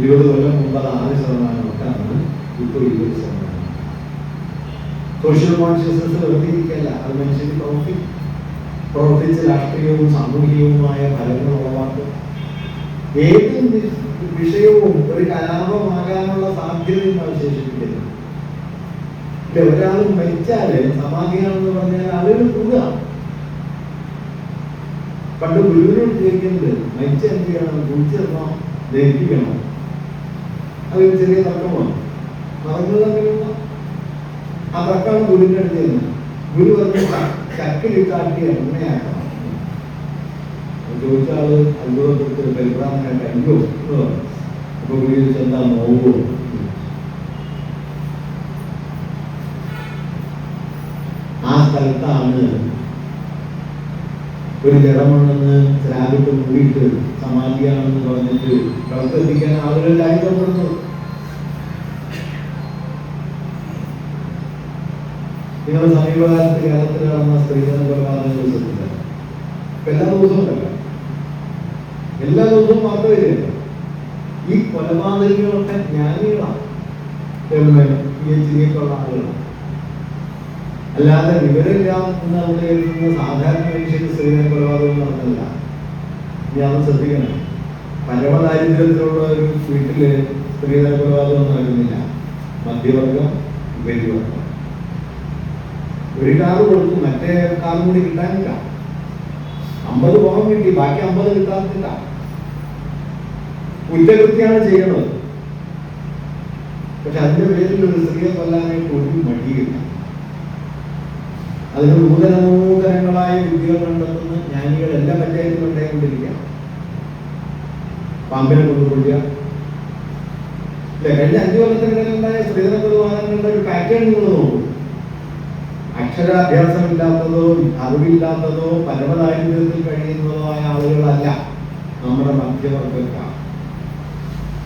[SPEAKER 1] 20 കൊല്ലം മുമ്പ് 6% വോട്ടാണ്, ഇപ്പോൾ 20%. സോഷ്യൽ കോൺഷ്യസ്നെസ് വെറുതെയിരിക്കല്ല, അത് മനുഷ്യന് പ്രവർത്തിച്ച് രാഷ്ട്രീയവും സാമൂഹികവുമായ ഫലങ്ങൾ ഉളവാക്കും. ഏത് വിഷയവും ഒരു കലാപമാകാനുള്ള സാധ്യതയും അവശേഷിപ്പിക്കുന്നു. ഒരാൾ മരിച്ചാല് സമാധിയാണെന്ന് പറഞ്ഞാൽ ആളുകൾ കൂടുക. പണ്ട് ഗുരുവിനോട് ചോദിക്കുന്നത് മരിച്ച എന്ത് ചെയ്യണം, കുടിച്ചിടണോ ദഹിപ്പിക്കണോ? അതൊരു ചെറിയ തർക്കമാണ്. നടന്നതങ്ങനെയുള്ള ആ തർക്കമാണ് ഗുരുവിന്റെ അടുത്ത് ചെയ്യുന്നത്. ഗുരു പറഞ്ഞ ചക്കിലിട്ടാട്ടി എണ്ണയാക്കണം. ചോദിച്ച ആള് അത്ഭുതപ്പെട്ട് പരിഭ്രാന്തനായിട്ട് അയ്യോ എന്ന് പറഞ്ഞു. അപ്പൊ ഗുരു ചോദിച്ചാൽ എന്താ നോവോ? ആ സ്ഥലത്താണ് ഒരു ജഡമണ്ണെന്ന് സ്ലാബിട്ട് മൂടിയിട്ട് സമാധിയാണെന്ന് പറഞ്ഞിട്ട് പ്രവർത്തിക്കാൻ ആളുകൾ ലൈംഗപ്പെടുന്നു. നിങ്ങളുടെ സമീപകാലത്ത് കേരളത്തിൽ നടന്ന സ്ത്രീധന കൊലപാതകങ്ങൾ ശ്രദ്ധിക്കുക. എല്ലാ ദിവസവും ഉണ്ടല്ലോ, എല്ലാ ദിവസവും വാർത്ത വരികയല്ല. ഈ കൊലപാതകങ്ങളൊക്കെ ജ്ഞാനികളാണ്, PhD ഉള്ള ആളുകളാണ്. അല്ലാതെ വിവരമില്ല എന്ന് നമ്മൾ എഴുതുന്ന സാധാരണ മനുഷ്യന് സ്ത്രീധന കൊലപാതകം നടന്നില്ല. ഇനി അത് ശ്രദ്ധിക്കണം. പരമദാരിദ്ര്യത്തിലുള്ള ഒരു വീട്ടില് സ്ത്രീധന കൊലപാതകം നടക്കുന്നില്ല. മധ്യവർഗം, ഉപരിവർഗം. ഒരു കാറ് കൊടുത്തു, മറ്റേ കാറും കൂടി കിട്ടാനില്ല. 50 പവൻ കിട്ടി, ബാക്കി 50 കിട്ടാനില്ല. കുറ്റകൃത്യമാണ് ചെയ്യണത്. പക്ഷെ അതിന്റെ പേരിൽ ഒരു സ്ത്രീയെ കൊല്ലാനായിട്ട് ഒരു മടിയില്ല. അതിന് നൂതനങ്ങളായ വിദ്യകൾ കണ്ടെത്തുന്ന ജ്ഞാനികൾ എല്ലാ പഞ്ചായത്തിലും ഉണ്ടായിക്കൊണ്ടിരിക്കുക. പാമ്പിനെ കൊണ്ടുകൊള്ളുക. കഴിഞ്ഞ 5 കൊല്ലത്തിനിടയിലുണ്ടായ സ്ത്രീധന കൊലപാതകങ്ങളുടെ ഒരു പാറ്റേൺ നിങ്ങൾ നോക്കൂ. അക്ഷരാഭ്യാസമില്ലാത്തതോ അറിവില്ലാത്തതോ പരമദാരിദ്ര്യത്തിൽ കഴിയുന്നതോ ആയ ആളുകളല്ല നമ്മുടെ മധ്യവർഗക്കാർ.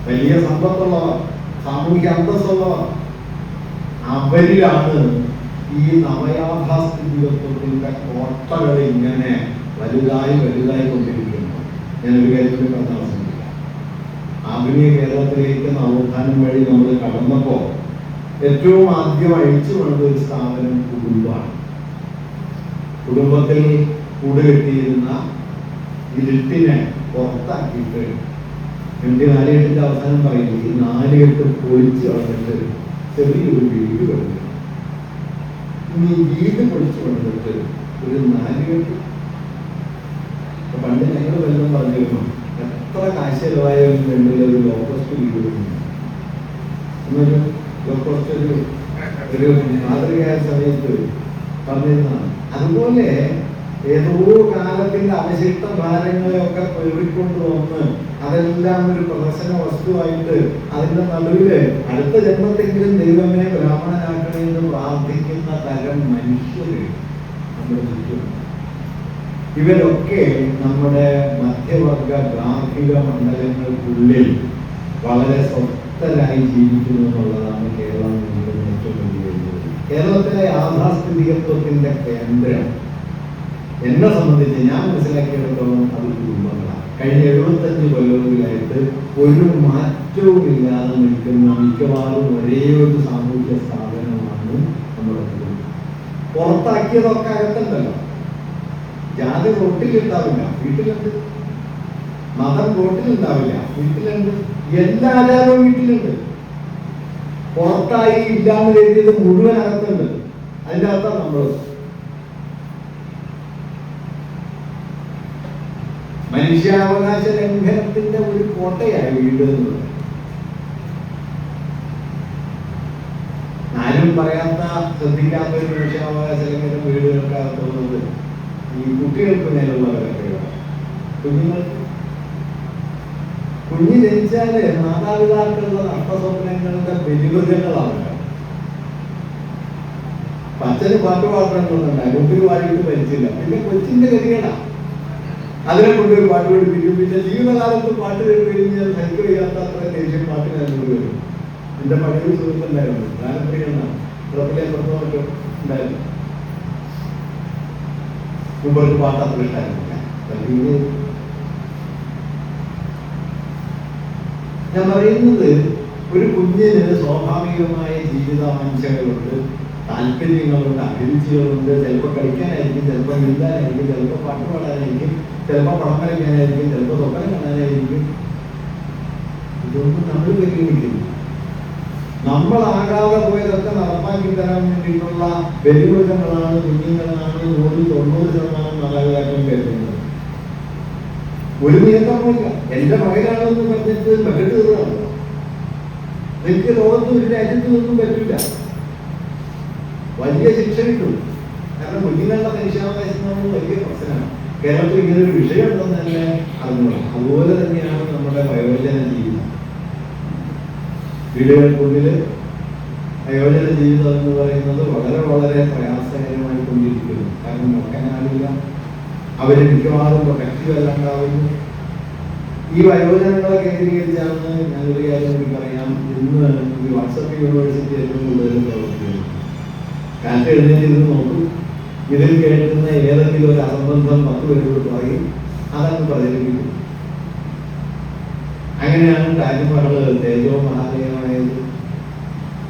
[SPEAKER 1] വലിയ സമ്പത്തുള്ളവർ, സാമൂഹിക അന്തസ്സുള്ളവർ, അവരിലാണ് ഈ നവയാഥാസ്ഥിതികത്വത്തിന്റെ കോട്ടകൾ ഇങ്ങനെ വലുതായി കൊണ്ടിരിക്കുന്നത്. ഞാനൊരു കാര്യത്തിൽ പറഞ്ഞ അവസരമില്ല. ആധുനിക കേരളത്തിലേക്ക് നവോത്ഥാനം വഴി നമ്മൾ കടന്നപ്പോ ഏറ്റവും ആദ്യം അഴിച്ചു കൊണ്ട ഒരു സ്ഥാപനം കുടുംബമാണ്. കുടുംബത്തിൽ കൂടുകെട്ടിയിരുന്ന ഇരുട്ടിനെ പുറത്താക്കിയിട്ട് എന്റെ 4-8 അവസാനം പറയുന്നു, ഈ 4-8 പൊളിച്ച് കളഞ്ഞിട്ട് ചെറിയൊരു വീട് കൊടുക്കണം. ഇനി വീട് പൊളിച്ചു കൊണ്ടിട്ട് ഒരു 4-8. പണ്ട് ഞങ്ങൾ വല്ലതും പറഞ്ഞിരുന്നു, എത്ര കാശ് ചെലവായാലും വേണ്ടില്ല ഒരു ലോക്കസ്റ്റ് വീട് കൊടുക്കുന്നു. എന്നൊരു ലോക്കസ്റ്റ് ഒരു മാതൃകയായ സമയത്ത് പറഞ്ഞിരുന്നതാണ്. അതുപോലെ ഏതോ കാലത്തിന്റെ അവശിഷ്ട ഭാരങ്ങളെയൊക്കെ പേറിക്കൊണ്ട് വന്ന് അതെല്ലാം ഒരു പ്രദർശന വസ്തുവായിട്ട് അതിന്റെ നടുവില് അടുത്ത ജന്മത്തെങ്കിലും ദൈവമേ ബ്രാഹ്മണനാക്കണമെന്ന് പ്രാർത്ഥിക്കുന്ന തരം മനുഷ്യര് നമ്മുടെ ചുറ്റും. ഇവരൊക്കെ നമ്മുടെ മധ്യവർഗ ഗാർഹിക മണ്ഡലങ്ങൾക്കുള്ളിൽ വളരെ സ്വസ്ഥരായി ജീവിക്കുന്നു എന്നുള്ളതാണ് കേരളം നേരിടുന്ന ഏറ്റവും വലിയ വെല്ലുവിളി. കേരളത്തിലെ യാഥാസ്ഥിതികത്വത്തിന്റെ കേന്ദ്രം എന്നെ സംബന്ധിച്ച് ഞാൻ മനസ്സിലാക്കിയെടുത്തോളം അത് കുടുംബങ്ങളാണ്. കഴിഞ്ഞ 75 കൊല്ലങ്ങളിലായിട്ട് ഒരു മാറ്റവും ഇല്ലാതെ നിൽക്കുന്ന മിക്കവാറും ഒരേ ഒരു സാമൂഹ്യ സ്ഥാപനമാണ് നമ്മുടെ കുടുംബം. പുറത്താക്കിയതൊക്കെ അകത്തുണ്ടല്ലോ. ജാതി റോട്ടിലുണ്ടാവില്ല, വീട്ടിലുണ്ട്. മതം റോട്ടിലുണ്ടാവില്ല, വീട്ടിലുണ്ട്. എല്ലാ ആചാരവും വീട്ടിലുണ്ട്. പുറത്തായി ഇല്ലാന്ന് കരുതിയത് മുഴുവൻ അകത്തുണ്ട്. അതിൻ്റെ അകത്താണ് നമ്മൾ. മനുഷ്യാവകാശ ലംഘനത്തിന്റെ ഒരു കോട്ടയായി വീട് എന്നുള്ളത്. ആരും പറയാത്ത ശ്രദ്ധിക്കാത്ത ഒരു മനുഷ്യാവകാശ ലംഘനം വീടുകൾക്കകത്തുള്ളത് ഈ കുട്ടികൾക്ക് മേലുള്ള വിലക്കുകളാണ്. കുഞ്ഞ് ജനിച്ചാല് മാതാപിതാക്കളുടെ നഷ്ടസ്വപ്നങ്ങളുടെ ബലിമൃഗങ്ങളാണ്. അച്ഛന് പാട്ട് പാടുന്നുണ്ടായി, ഒത്തിരി പാടിയിട്ട് മരിച്ചില്ല, പിന്നെ കൊച്ചിന്റെ ഗതികളാ, അതിനെ കൊണ്ടൊരു പാട്ട് പഠിപ്പിക്കും. പിന്നെ ജീവിതകാലത്ത് പാട്ട് കഴിഞ്ഞാൽ സൈക്കിൾ ചെയ്യാത്ത അത്ര ദേഷ്യം പാട്ടിന് അതിനോട് വരും. എന്റെ പഴയ സുഹൃത്തുണ്ടായിരുന്നു, ഗാനപ്രിയെന്നാണ്, ഉറപ്പിലെ പ്രശ്നമൊക്കെ ഉണ്ടായിരുന്നു. മുമ്പ് പാട്ട് അത്ര ഇഷ്ടമായിരുന്നില്ല. ഞാൻ പറയുന്നത്, ഒരു കുഞ്ഞിന് സ്വാഭാവികമായ ജീവിതവാഞ്ചകളുണ്ട്, താല്പര്യങ്ങളുണ്ട്, അഭിരുചികളുണ്ട്. ചിലപ്പോൾ കളിക്കാനായിരിക്കും, ചിലപ്പോൾ നീന്താനായിരിക്കും, ചിലപ്പോൾ പാട്ട് പാടാനായിരിക്കും, ചിലപ്പോൾ പണം വരയ്ക്കാനായിരിക്കും, ചിലപ്പോൾ സ്വപ്നം കാണാനായിരിക്കും. ഇതൊന്നും നമ്മൾ പരിഗണിക്കുന്നു. നമ്മളാകാതെ പോയതൊക്കെ നടപ്പാക്കി തരാൻ വേണ്ടിയിട്ടുള്ള ബലിമൃഗങ്ങളാണ് കുഞ്ഞുങ്ങളാണ് 190% മാതാപിതാക്കളും കരുതുന്നത്. ഒരു നിയന്ത്രണമില്ല. എന്റെ മകനാണെന്ന് പറഞ്ഞിട്ട് മെക്കെട്ട് തീർന്നാണ്. എനിക്ക് ലോകത്ത് ഒരു രാജ്യത്ത് നിന്നും പറ്റില്ല, വലിയ ശിക്ഷ കിട്ടും. കാരണം കുഞ്ഞുങ്ങളുടെ മനുഷ്യാവകാശം വലിയ പ്രശ്നമാണ്. കേരളത്തിൽ ഇങ്ങനെ ഒരു വിഷയം ഉണ്ടെന്ന് തന്നെ അറിഞ്ഞോളാം. അതുപോലെ തന്നെയാണ് നമ്മുടെ വയോജന ജീവിതം. വീടുകൾക്കുള്ളിൽ വയോജന ജീവിതം എന്ന് പറയുന്നത് വളരെ വളരെ പ്രയാസകരമായി കൊണ്ടിരിക്കുന്നു. കാരണം നോക്കാനാളില്ല, അവര് മിക്കവാറും പ്രൊട്ടക്റ്റീവ് അല്ല ഉണ്ടാവുന്നു. ഈ വയോജനങ്ങളെ കേന്ദ്രീകരിച്ചാണ് ഞാനൊരു കാര്യം കൂടി പറയാം. ഇന്ന് ഈ വാട്സപ്പ് യൂണിവേഴ്സിറ്റി ഏറ്റവും കൂടുതൽ പ്രവർത്തിക്കുന്നു. കാറ്റ് എഴുന്നേറ്റിരുന്ന് നോക്കും, ഇതിൽ കേൾക്കുന്ന ഏതെങ്കിലും ഒരു അസംബന്ധം 10 പേരോട് പറയും, അതങ്ങ് പ്രചരിപ്പിക്കും. അങ്ങനെയാണ് താജ്മഹൽ തേജോ മഹാലയമായത്.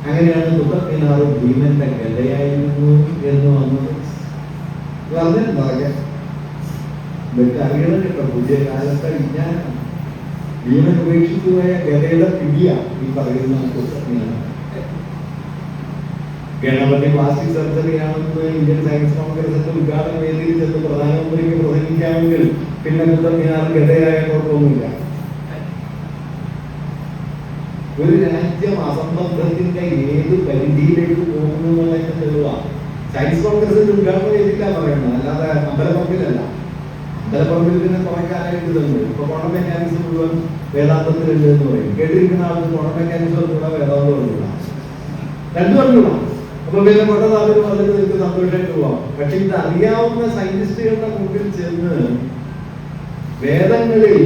[SPEAKER 1] അങ്ങനെയാണ് കുത്തബ് മിനാർ ഭീമന്റെ ഗലയായിരുന്നു എന്ന് വന്നത്. പറഞ്ഞിട്ടുണ്ടാകെ ഇതൊക്കെ അറിയണം കേട്ടോ. പുതിയ കാലത്തെ വിജ്ഞാനം. ഭീമൻ ഉപേക്ഷിച്ചു പോയ ഗലയുടെ പിടിയ ഈ പറയുന്ന കുത്തബ് മിനാർ. ഗണപതി പ്ലാസ്റ്റിക് സർജറിയാണെന്ന് ഇന്ത്യൻ സയൻസ് കോൺഗ്രസിന്റെ ഉദ്ഘാടന വേദിയിൽ ചെന്ന് പ്രധാനമന്ത്രിക്ക് പ്രസംഗിക്കാമെങ്കിൽ പിന്നെ കുത്തബ് മിനാർ ഗതയായ കുഴപ്പമൊന്നുമില്ല. ഒരു രാജ്യം അസംബന്ധത്തിന്റെ ഏത് പരിധിയിലേക്ക് പോകുന്നു എന്നുള്ളതിന്റെ തെളിവാണ്. സയൻസ് കോൺഗ്രസിന്റെ ഉദ്ഘാടന വേദിയില്ല പറയുന്നത്, അല്ലാതെ അമ്പലപ്പറമ്പിലല്ല. അമ്പലപ്പറമ്പിൽ പിന്നെ കുറെ കാലമായിട്ട് ഇതുണ്ട്. ഇപ്പൊ ക്വാണ്ടം മെക്കാനിക്സ് മുഴുവൻ വേദാന്തത്തിലുണ്ട് എന്ന് പറയും. കേട്ടിരിക്കുന്ന ആൾക്ക് ക്വാണ്ടം മെക്കാനിക്സ് കൂടെ വേദാന്തം ഉള്ള രണ്ടു പറഞ്ഞൂടാ. അപ്പൊ പിന്നെ കൊണ്ടതാലും അതിൽ നിങ്ങൾക്ക് സന്തോഷമായിട്ട് പോവാം. പക്ഷെ ഇത് അറിയാവുന്ന സയന്റിസ്റ്റുകളുടെ മുമ്പിൽ ചെന്ന് വേദങ്ങളിൽ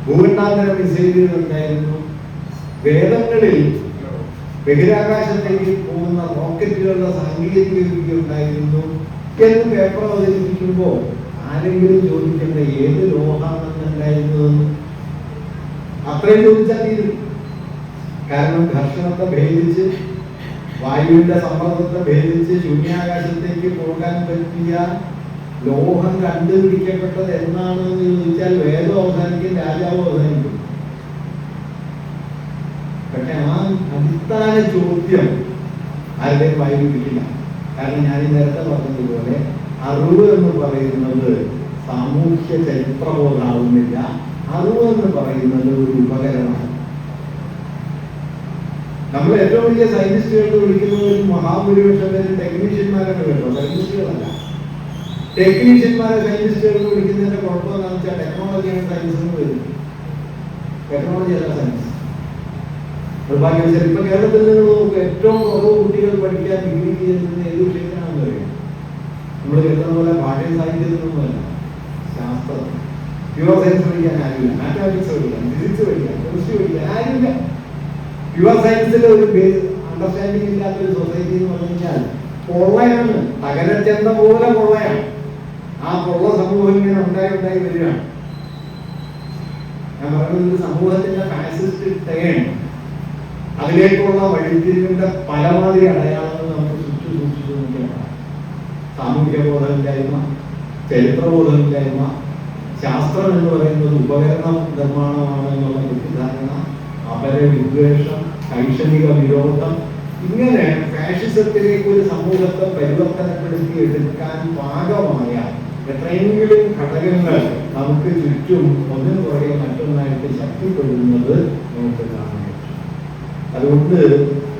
[SPEAKER 1] ഭൂഖണ്ഡാന്തര മിസൈലുകൾ ഉണ്ടായിരുന്നു, വേദങ്ങളിൽ ബഹിരാകാശത്തേക്ക് പോകുന്ന റോക്കറ്റുകളുടെ സാങ്കേതിക വിദ്യ ഉണ്ടായിരുന്നു എന്ന് പേപ്പർ അവതരിപ്പിക്കുമ്പോൾ ആരെങ്കിലും ചോദിക്കേണ്ട ഏത് ലോകമാണെന്ന് ഉണ്ടായിരുന്നതെന്ന് അത്രയും ചോദിച്ചാൽ തീരും. കാരണം ഘർഷണത്തെ ഭേദിച്ച്, വായുവിന്റെ സമ്മർദ്ദത്തെ ഭേദിച്ച് ശൂന്യാകാശത്തേക്ക് പോകാൻ പറ്റിയ ലോഹം കണ്ടുപിടിക്കപ്പെട്ടത് എന്നാണെന്ന് ചോദിച്ചാൽ വേദം അവസാനിക്കും, രാജാവ് അവസാനിക്കും. പക്ഷെ ആ അടിസ്ഥാന ചോദ്യം ആരുടെയും വായിൽ കിട്ടില്ല. കാരണം ഞാൻ നേരത്തെ പറഞ്ഞതുപോലെ അറിവ് എന്ന് പറയുന്നത് സാമൂഹ്യ ചരിത്രബോധമാവുന്നില്ല. അറിവ് എന്ന് പറയുന്നത് ഒരു ഉപകരണമാണ്. നമ്മൾ ഏറ്റവും വലിയ സയന്റിസ്റ്റുകൾ വിളിക്കുന്നത് ഒരു മഹാഭൂരിപക്ഷം പേര് ടെക്നീഷ്യന്മാരാണ് കേട്ടോ, സയന്റിസ്റ്റുകളല്ല. ടെക്നീഷ്യന്മാരെ സയന്റിസ്റ്റുകൾ വിളിക്കുന്നതിന്റെ കുഴപ്പം എന്താണെന്ന് വെച്ചാൽ ടെക്നോളജിയാണ് സയൻസ് എന്ന് വരും. ടെക്നോളജി അല്ല സയൻസ്. നിർഭാഗ്യവശാൽ ഇപ്പൊ കേരളത്തിൽ നിങ്ങൾ നോക്കുക, ഏറ്റവും കുറവ് കുട്ടികൾ പഠിക്കാൻ ഡിഗ്രി ചെയ്യുന്നത് ഏത് വിഷയത്തിനാണെന്ന് അറിയാം. നമ്മൾ കേൾക്കുന്ന പോലെ ഭാഷയും സാഹിത്യത്തിനൊന്നുമല്ല, ശാസ്ത്രം. പ്യുവർ സയൻസ് പഠിക്കാൻ ആരുമില്ല, മാത്തമാറ്റിക്സ് പഠിക്കാൻ, ഫിസിക്സ് പഠിക്കാൻ, കെമിസ്ട്രി പഠിക്കാൻ ആരുമില്ല. പ്യുവർ സയൻസിൽ ഒരു അണ്ടർസ്റ്റാൻഡിങ് ഇല്ലാത്തൊരു സൊസൈറ്റി എന്ന് പറഞ്ഞു കഴിഞ്ഞാൽ കൊള്ളയാണ്, തകരച്ചന്ത പോലെ കൊള്ളയാണ്. ആ കൊള്ള സമൂഹം ഇങ്ങനെ ഉണ്ടായി വരികയാണ്. ഞാൻ പറയുന്നത് സമൂഹത്തിന്റെ ഫാസിസ്റ്റ് ടേൺ, അതിലേക്കുള്ള വഴിത്തിരിവിന്റെ പലമാതിരി അടയാളങ്ങൾ നമുക്ക് സൂക്ഷിച്ചു നോക്കിയാണ്. സാമൂഹ്യ ബോധമില്ലായ്മ, ചരിത്രബോധമില്ലായ്മ, ശാസ്ത്രം എന്ന് പറയുന്നത് ഉപകരണ നിർമ്മാണമാണ് എന്നുള്ള തെറ്റിദ്ധാരണ, അപരവിദ്വേഷം, ശൈക്ഷണിക വിരോധം, ഇങ്ങനെ ഫാഷിസത്തിലേക്ക് ഒരു സമൂഹത്തെ പരിവർത്തനപ്പെടുത്തി എടുക്കാൻ പാകമായ എത്രയെങ്കിലും ഘടകങ്ങൾ നമുക്ക് ചുറ്റും ഒന്നും പുറകെ മറ്റൊന്നായിട്ട് ശക്തിപ്പെടുന്നത് നമുക്ക് കാണാൻ പറ്റും. അതുകൊണ്ട്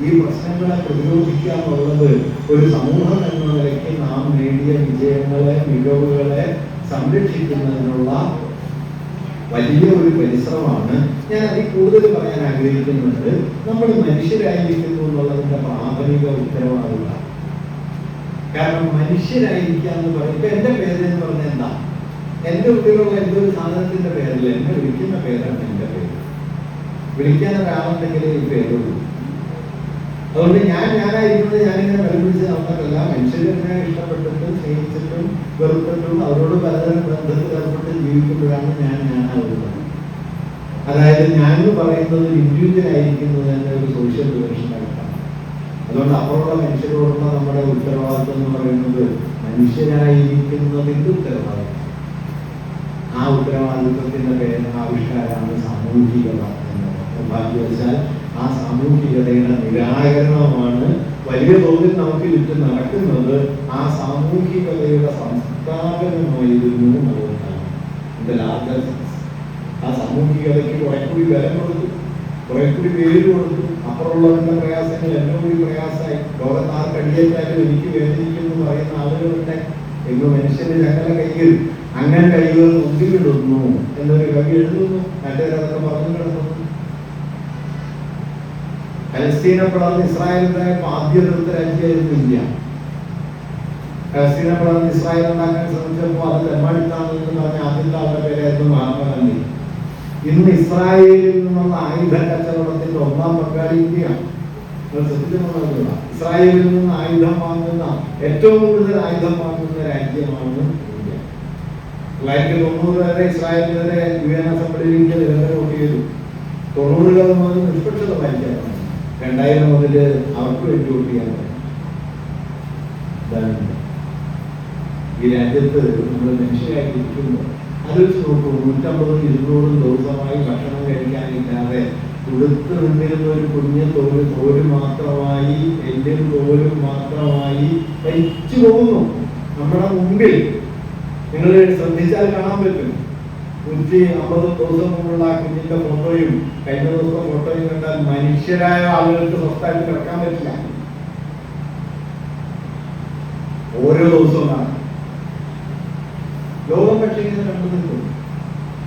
[SPEAKER 1] ഈ പ്രശ്നങ്ങളെ പ്രതിരോധിക്കുക എന്നുള്ളത് ഒരു സമൂഹം എന്ന നിലയ്ക്ക് നാം നേടിയ വിജയങ്ങളെ, മികവുകളെ സംരക്ഷിക്കുന്നതിനുള്ള വലിയ ഒരു പരിശ്രമമാണ്. ഞാൻ അതിൽ കൂടുതൽ പറയാൻ ആഗ്രഹിക്കുന്നുണ്ട്. നമ്മൾ മനുഷ്യരായിരിക്കുന്നു എന്നുള്ളതിന്റെ പ്രാഥമിക ഉത്തരവാദിത്തം. കാരണം മനുഷ്യരായിരിക്കുക എന്ന് പറയുമ്പോൾ എന്റെ പേര് എന്ന് പറഞ്ഞാൽ എന്താ? എന്റെ ഉള്ളിലുള്ള എന്റെ ഒരു സാധനത്തിന്റെ പേരല്ല, എന്നെ വിളിക്കുന്ന പേരാണ് എന്റെ പേര്. വിളിക്കാൻ ഒരാളുണ്ടെങ്കിലേ ഈ പേരുള്ളൂ. അതുകൊണ്ട് ഞാനായിരിക്കുന്നത് ഞാനിങ്ങനെ പരിപിടിച്ച് നടന്നിട്ടല്ല. മനുഷ്യരെന്നെ ഇഷ്ടപ്പെട്ടിട്ടും സ്നേഹിച്ചിട്ടും വെറുത്തിട്ടും അവരോട് പലതരം ബന്ധത്തിൽ ഏർപ്പെട്ട് ജീവിക്കുമ്പോഴാണ് ഞാനാവുന്നത്. അതായത് ഞാൻ പറയുന്നത് ഇൻഡിവിജ്വൽ ആയിരിക്കുന്നത് തന്നെ ഒരു സോഷ്യൽ റിലേഷനായിട്ടാണ്. അതുകൊണ്ട് അപ്പുറമുള്ള മനുഷ്യരോടുള്ള നമ്മുടെ ഉത്തരവാദിത്വം എന്ന് പറയുന്നത് മനുഷ്യരായിരിക്കുന്നതിന്റെ ഉത്തരവാദിത്വം. ആ ഉത്തരവാദിത്വത്തിന്റെ ആവിഷ്കാരമാണ് സാമൂഹികത എന്നത്. നിർഭാഗ്യവശാൽ ആ സാമൂഹികതയുടെ നിരാകരണമാണ് വലിയ തോതിൽ നമുക്ക് ചുറ്റും നടക്കുന്നത്. ആ സാമൂഹികതയുടെ സംസ്ഥാപനമായിരുന്നു നവോത്ഥാനം. ആ സാമൂഹികതയ്ക്ക് കുറെ കൂടി ബലം കൊടുത്തു, കുറെ കൂടി പേര് കൊടുത്തു. അപ്പുറമുള്ളവരുടെ പ്രയാസങ്ങൾ എന്നെ കൂടി പ്രയാസമായി. ലോകത്ത് ആർക്കടിയേറ്റാലും എനിക്ക് വേദനിക്കുന്നു പറയുന്ന ആളുകളുടെ എങ്ങോ മനുഷ്യന്റെ ഞങ്ങളെ കയ്യിൽ അങ്ങനെ കൈകൾ മുമ്പിലിടുന്നു എന്നൊരു കവി എഴുതുന്നു. മറ്റേതൊക്കെ പറഞ്ഞു കിടന്നു. പലസ്തീനെ പിളർന്ന് ഇസ്രായേലിന്റെ ആദ്യത്തെ രാജ്യമായിരുന്നു ഇന്ത്യ. പലസ്തീനെ പിളർന്ന് ഇസ്രായേൽ ഉണ്ടാക്കാൻ ശ്രമിച്ചപ്പോൾ അത് തെമ്മാടിത്താന്ന് പറഞ്ഞ ആദ്യത്തെ ആളുടെ പേരായിരുന്നു മഹാത്മാഗാന്ധി. ഇന്ന് ഇസ്രായേലിൽ നിന്നുള്ള ആയുധ കച്ചവടത്തിന്റെ ഒന്നാം പങ്കാളി ഇന്ത്യയാണ്. ഇസ്രായേലിൽ നിന്ന് ആയുധം വാങ്ങുന്ന ഏറ്റവും കൂടുതൽ ആയുധം വാങ്ങുന്ന രാജ്യമാണ് ഇന്ത്യ. 1990 വരെ ഇസ്രായേലിനെതിരെ UN അസംബ്ലിയിൽ ഇന്ത്യ നിരന്തരം വോട്ട് ചെയ്തു. 90 മുതൽ നിഷ്പക്ഷത പാലിക്കാനാണ്. 2000 മുതൽ അവർക്ക് വേണ്ടി വോട്ട് ചെയ്യാൻ ഈ രാജ്യത്ത് നമ്മൾ മനുഷ്യരായിരിക്കുമ്പോൾ ആലോചിച്ച് നോക്കൂ. 150-200 ദിവസമായി ഭക്ഷണം കഴിക്കാനില്ലാതെ കൊടുത്തു നിന്നിരുന്ന ഒരു കുഞ്ഞ് തോല് മാത്രമായി, എല്ലും തോലും മാത്രമായി കഴിച്ചു പോകുന്നു നമ്മുടെ മുമ്പിൽ. നിങ്ങൾ ശ്രദ്ധിച്ചാൽ കാണാൻ പറ്റും. 150 ദിവസം മുമ്പുള്ള ആ കുഞ്ഞിന്റെ ഫോട്ടോയും കഴിഞ്ഞ ദിവസം ഫോട്ടോയും കണ്ടാൽ മനുഷ്യരായ ആളുകൾക്ക് സ്വസ്ഥമായിട്ട് കിടക്കാൻ പറ്റില്ല. ഓരോ ദിവസവും കാണാം. ലോകം പക്ഷേ ഇങ്ങനെ കണ്ടു നിൽക്കും.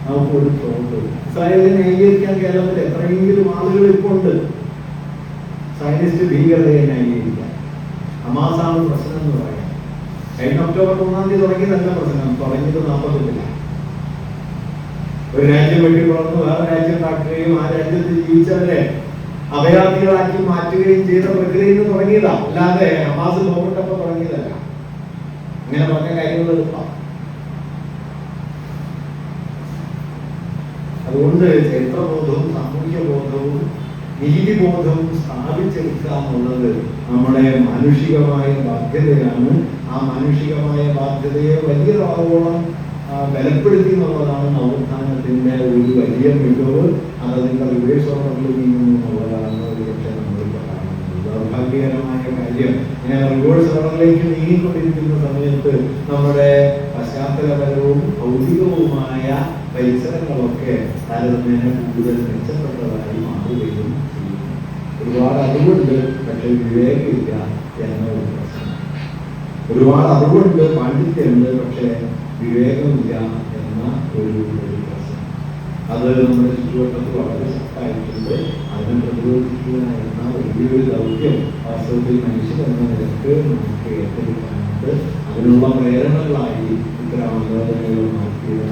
[SPEAKER 1] നമുക്കൊരു തോന്നുന്നു ഇസ്രായേലിനെ ന്യായീകരിക്കാൻ കേരളത്തിൽ എത്രയെങ്കിലും ആളുകൾ ഇപ്പോൾ ഉണ്ട്. സയനിസ്റ്റ് ഭീകരതയെ ന്യായീകരിക്കാൻ ഹമാസാണ് പ്രശ്നം എന്ന് പറയാം. കഴിഞ്ഞ ഒക്ടോബർ 1-ാം തീയതി തുടങ്ങിയതല്ല പ്രശ്നം, തുടങ്ങിയത് 48-ലാണ്. ഒരു രാജ്യം വെട്ടിപ്പുറന്ന് വേറെ രാജ്യം ഉണ്ടാക്കുകയും ആ രാജ്യത്ത് ജീവിച്ചവരെ അഭയാർത്ഥികളാക്കി മാറ്റുകയും ചെയ്ത പ്രക്രിയയിൽ നിന്ന് തുടങ്ങിയതാ, അല്ലാതെ ഹമാസ് ബോംബിട്ടപ്പോൾ തുടങ്ങിയതല്ല. അങ്ങനെ പറഞ്ഞ കാര്യങ്ങൾ എളുപ്പമാണ്. അതുകൊണ്ട് ചരിത്രബോധവും സാമൂഹ്യ ബോധവും നീതിബോധവും സ്ഥാപിച്ചെടുക്കുക എന്നുള്ളത് നമ്മുടെ മാനുഷികമായ ബാധ്യതയാണ്. ആ മാനുഷികമായ ബാധ്യതയെ വലിയ ആവോളം ബലപ്പെടുത്തി എന്നുള്ളതാണ് നവോത്ഥാനത്തിന്റെ ഒരു വലിയ മികവ്. അതതിന്റെ റിവേഴ്സ് ഓർഡറിൽ നീങ്ങുന്നു എന്നുള്ളതാണ് ഒരുപക്ഷെ നമ്മളിപ്പോൾ കാണുന്നത്. ദൗർഭാഗ്യകരമായ കാര്യം, ഇങ്ങനെ റിവേഴ്സ് ഓർഡറിലേക്ക് നീങ്ങിക്കൊണ്ടിരിക്കുന്ന സമയത്ത് നമ്മുടെ പശ്ചാത്തലപരവും ഭൗതികവുമായ പരിസരങ്ങളൊക്കെ താരതമ്യേന കൂടുതൽ മെച്ചപ്പെട്ടതായി മാറുകയും ചെയ്യും. ഒരുപാട് അറിവുണ്ട്, പക്ഷെ വിവേകമില്ല എന്ന ഒരു പ്രശ്നം. ഒരുപാട് അറിവുണ്ട്, പാണ്ഡിത്യമുണ്ട്, പക്ഷെ വിവേകമില്ല എന്ന ഒരു പ്രശ്നം. അത് നമ്മുടെ ചുറ്റുവട്ടത്ത് വളരെ ശക്തമായിട്ടുണ്ട്. അതിനെ പ്രതിരോധിക്കുക എന്ന വലിയൊരു ദൗത്യം വാസ്തവത്തിൽ മനുഷ്യൻ എന്ന നിലക്ക് നമുക്ക് ഏറ്റെടുക്കാനുണ്ട്. അതിനുള്ള പ്രേരണകളായി ഇത്തരം ആലോചനകൾ നടത്തിയത്